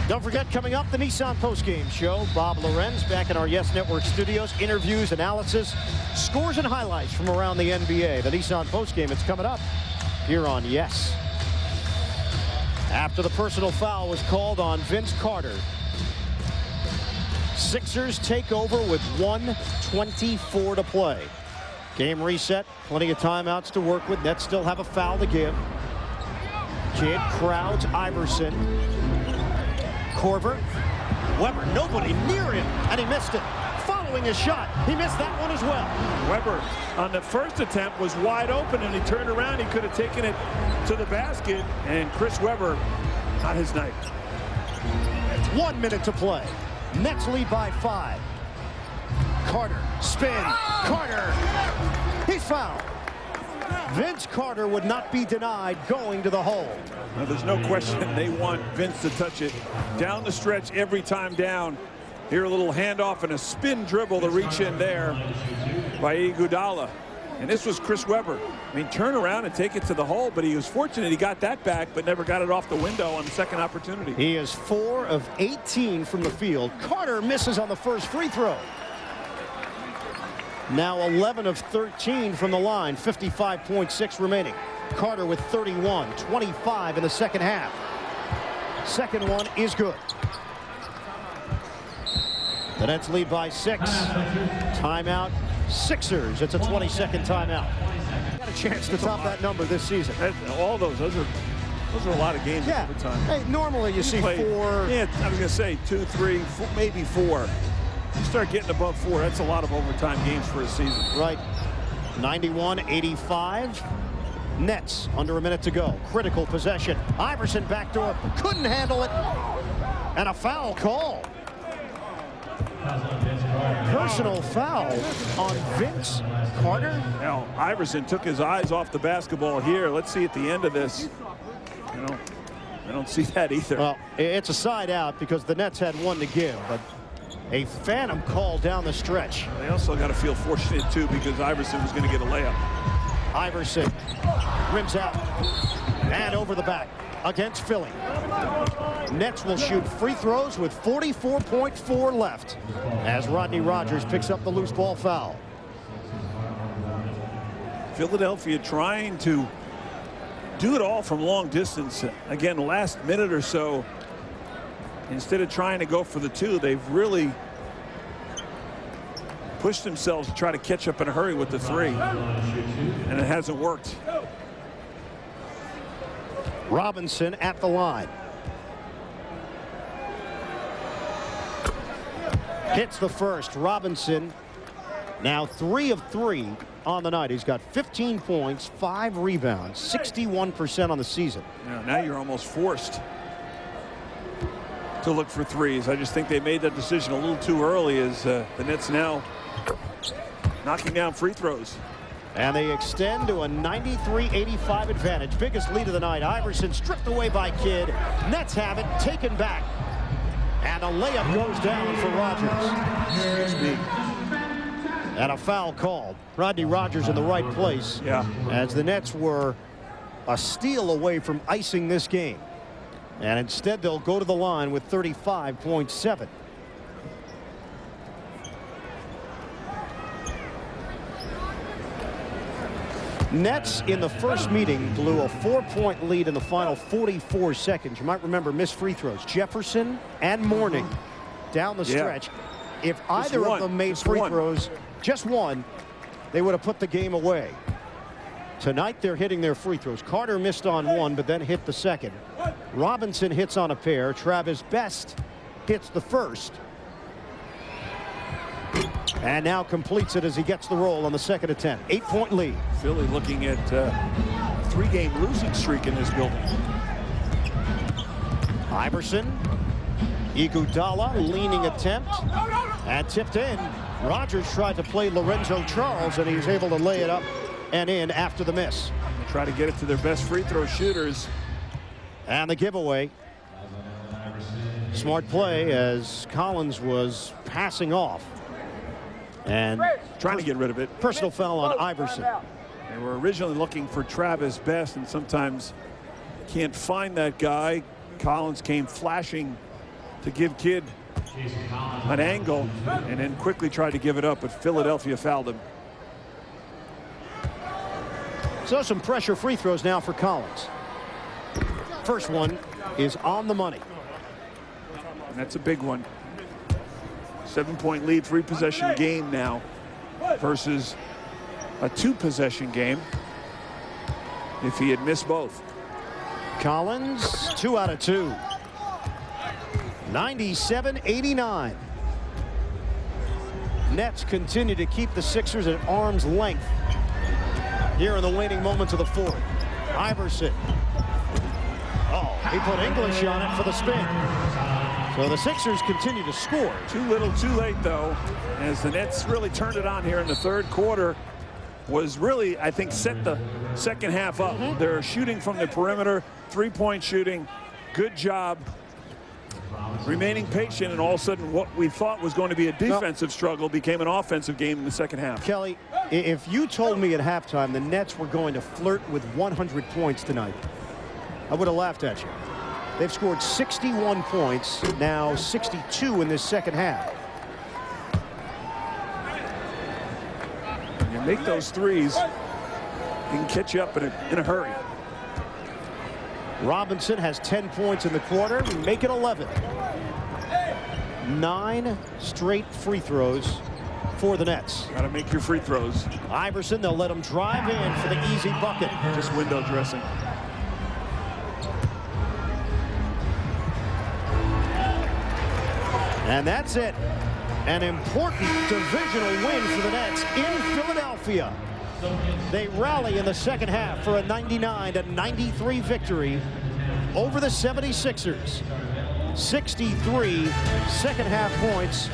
Don't forget, coming up, the Nissan postgame show. Bob Lorenz back in our Yes Network studios. Interviews, analysis, scores, and highlights from around the NBA. The Nissan postgame, it's coming up here on Yes. After the personal foul was called on Vince Carter. Sixers take over with 1:24 to play. Game reset. Plenty of timeouts to work with. Nets still have a foul to give. Kidd crowds Iverson. Korver. Weber, nobody near him, and he missed it. Following his shot, he missed that one as well. Weber on the first attempt was wide open, and he turned around. He could have taken it to the basket, and Chris Weber, not his night. 1 minute to play. Nets lead by 5. Carter, spin, Carter, he's fouled. Vince Carter would not be denied going to the hole. Now, there's no question they want Vince to touch it down the stretch every time down. Here a little handoff and a spin dribble to reach in there by Iguodala. And this was Chris Weber. I mean, turn around and take it to the hole, but he was fortunate he got that back, but never got it off the window on the second opportunity. He is 4 of 18 from the field. Carter misses on the first free throw. Now 11 of 13 from the line, 55.6 remaining. Carter with 31, 25 in the second half. Second one is good. The Nets lead by 6. Timeout, Sixers. It's a 20-second timeout. Got a chance to top that number this season. All those are a lot of games in overtime. Hey, normally you see 4. Yeah, I was going to say 2, 3, 4, maybe 4. You start getting above 4, that's a lot of overtime games for a season. Right. 91-85. Nets under a minute to go. Critical possession. Iverson backdoor. Couldn't handle it. And a foul call. Personal foul on Vince Carter. Now, Iverson took his eyes off the basketball here. Let's see at the end of this. I don't see that either. Well, it's a side out because the Nets had 1 to give, but a phantom call down the stretch. They also got to feel fortunate, too, because Iverson was going to get a layup. Iverson rims out and over the back against Philly. Nets will shoot free throws with 44.4 left as Rodney Rogers picks up the loose ball foul. Philadelphia trying to do it all from long distance. Again, last minute or so, instead of trying to go for the 2, they've really pushed themselves to try to catch up in a hurry with the 3, and it hasn't worked. Robinson at the line. Hits the first. Robinson now 3 of 3 on the night. He's got 15 points, 5 rebounds, 61% on the season. Now you're almost forced to look for 3s. I just think they made that decision a little too early as the Nets now knocking down free throws. And they extend to a 93-85 advantage. Biggest lead of the night. Iverson stripped away by Kidd. Nets have it, taken back. And a layup goes down for Rogers. And a foul called. Rodney Rogers in the right place. Yeah. As the Nets were a steal away from icing this game. And instead they'll go to the line with 35.7. Nets in the first meeting blew a 4-point lead in the final 44 seconds. You might remember missed free throws. Jefferson and Mourning down the stretch. If either of them made free throws, just one, they would have put the game away. Tonight they're hitting their free throws. Carter missed on one, but then hit the second. Robinson hits on a pair. Travis Best hits the first. And now completes it as he gets the roll on the second attempt. 8-point lead. Philly looking at a 3-game losing streak in this building. Iverson. Iguodala leaning attempt. And tipped in. Rogers tried to play Lorenzo Charles, and he was able to lay it up and in after the miss. Try to get it to their best free throw shooters. And the giveaway. Smart play as Collins was passing off. And trying to get rid of it. Personal foul on Iverson. They were originally looking for Travis Best, and sometimes can't find that guy. Collins came flashing to give Kidd an angle and then quickly tried to give it up, but Philadelphia fouled him. So some pressure free throws now for Collins. First one is on the money. And that's a big one. 7-point lead, 3-possession game now versus a 2-possession game if he had missed both. Collins, 2 out of 2. 97-89. Nets continue to keep the Sixers at arm's length here in the waning moments of the fourth. Iverson. Oh, he put English on it for the spin. So the Sixers continue to score. Too little, too late, though, as the Nets really turned it on here in the third quarter. Was really, I think, set the second half up. They're shooting from the perimeter, 3-point shooting. Good job remaining patient, and all of a sudden what we thought was going to be a defensive struggle became an offensive game in the second half. Kelly, if you told me at halftime the Nets were going to flirt with 100 points tonight, I would have laughed at you. They've scored 61 points, now 62 in this second half. You make those threes, you can catch you up in a hurry. Robinson has 10 points in the quarter, make it 11. 9 straight free throws for the Nets. Got to make your free throws. Iverson, they'll let him drive in for the easy bucket. Just window dressing. And that's it. An important divisional win for the Nets in Philadelphia. They rally in the second half for a 99-93 victory over the 76ers. 63 second half points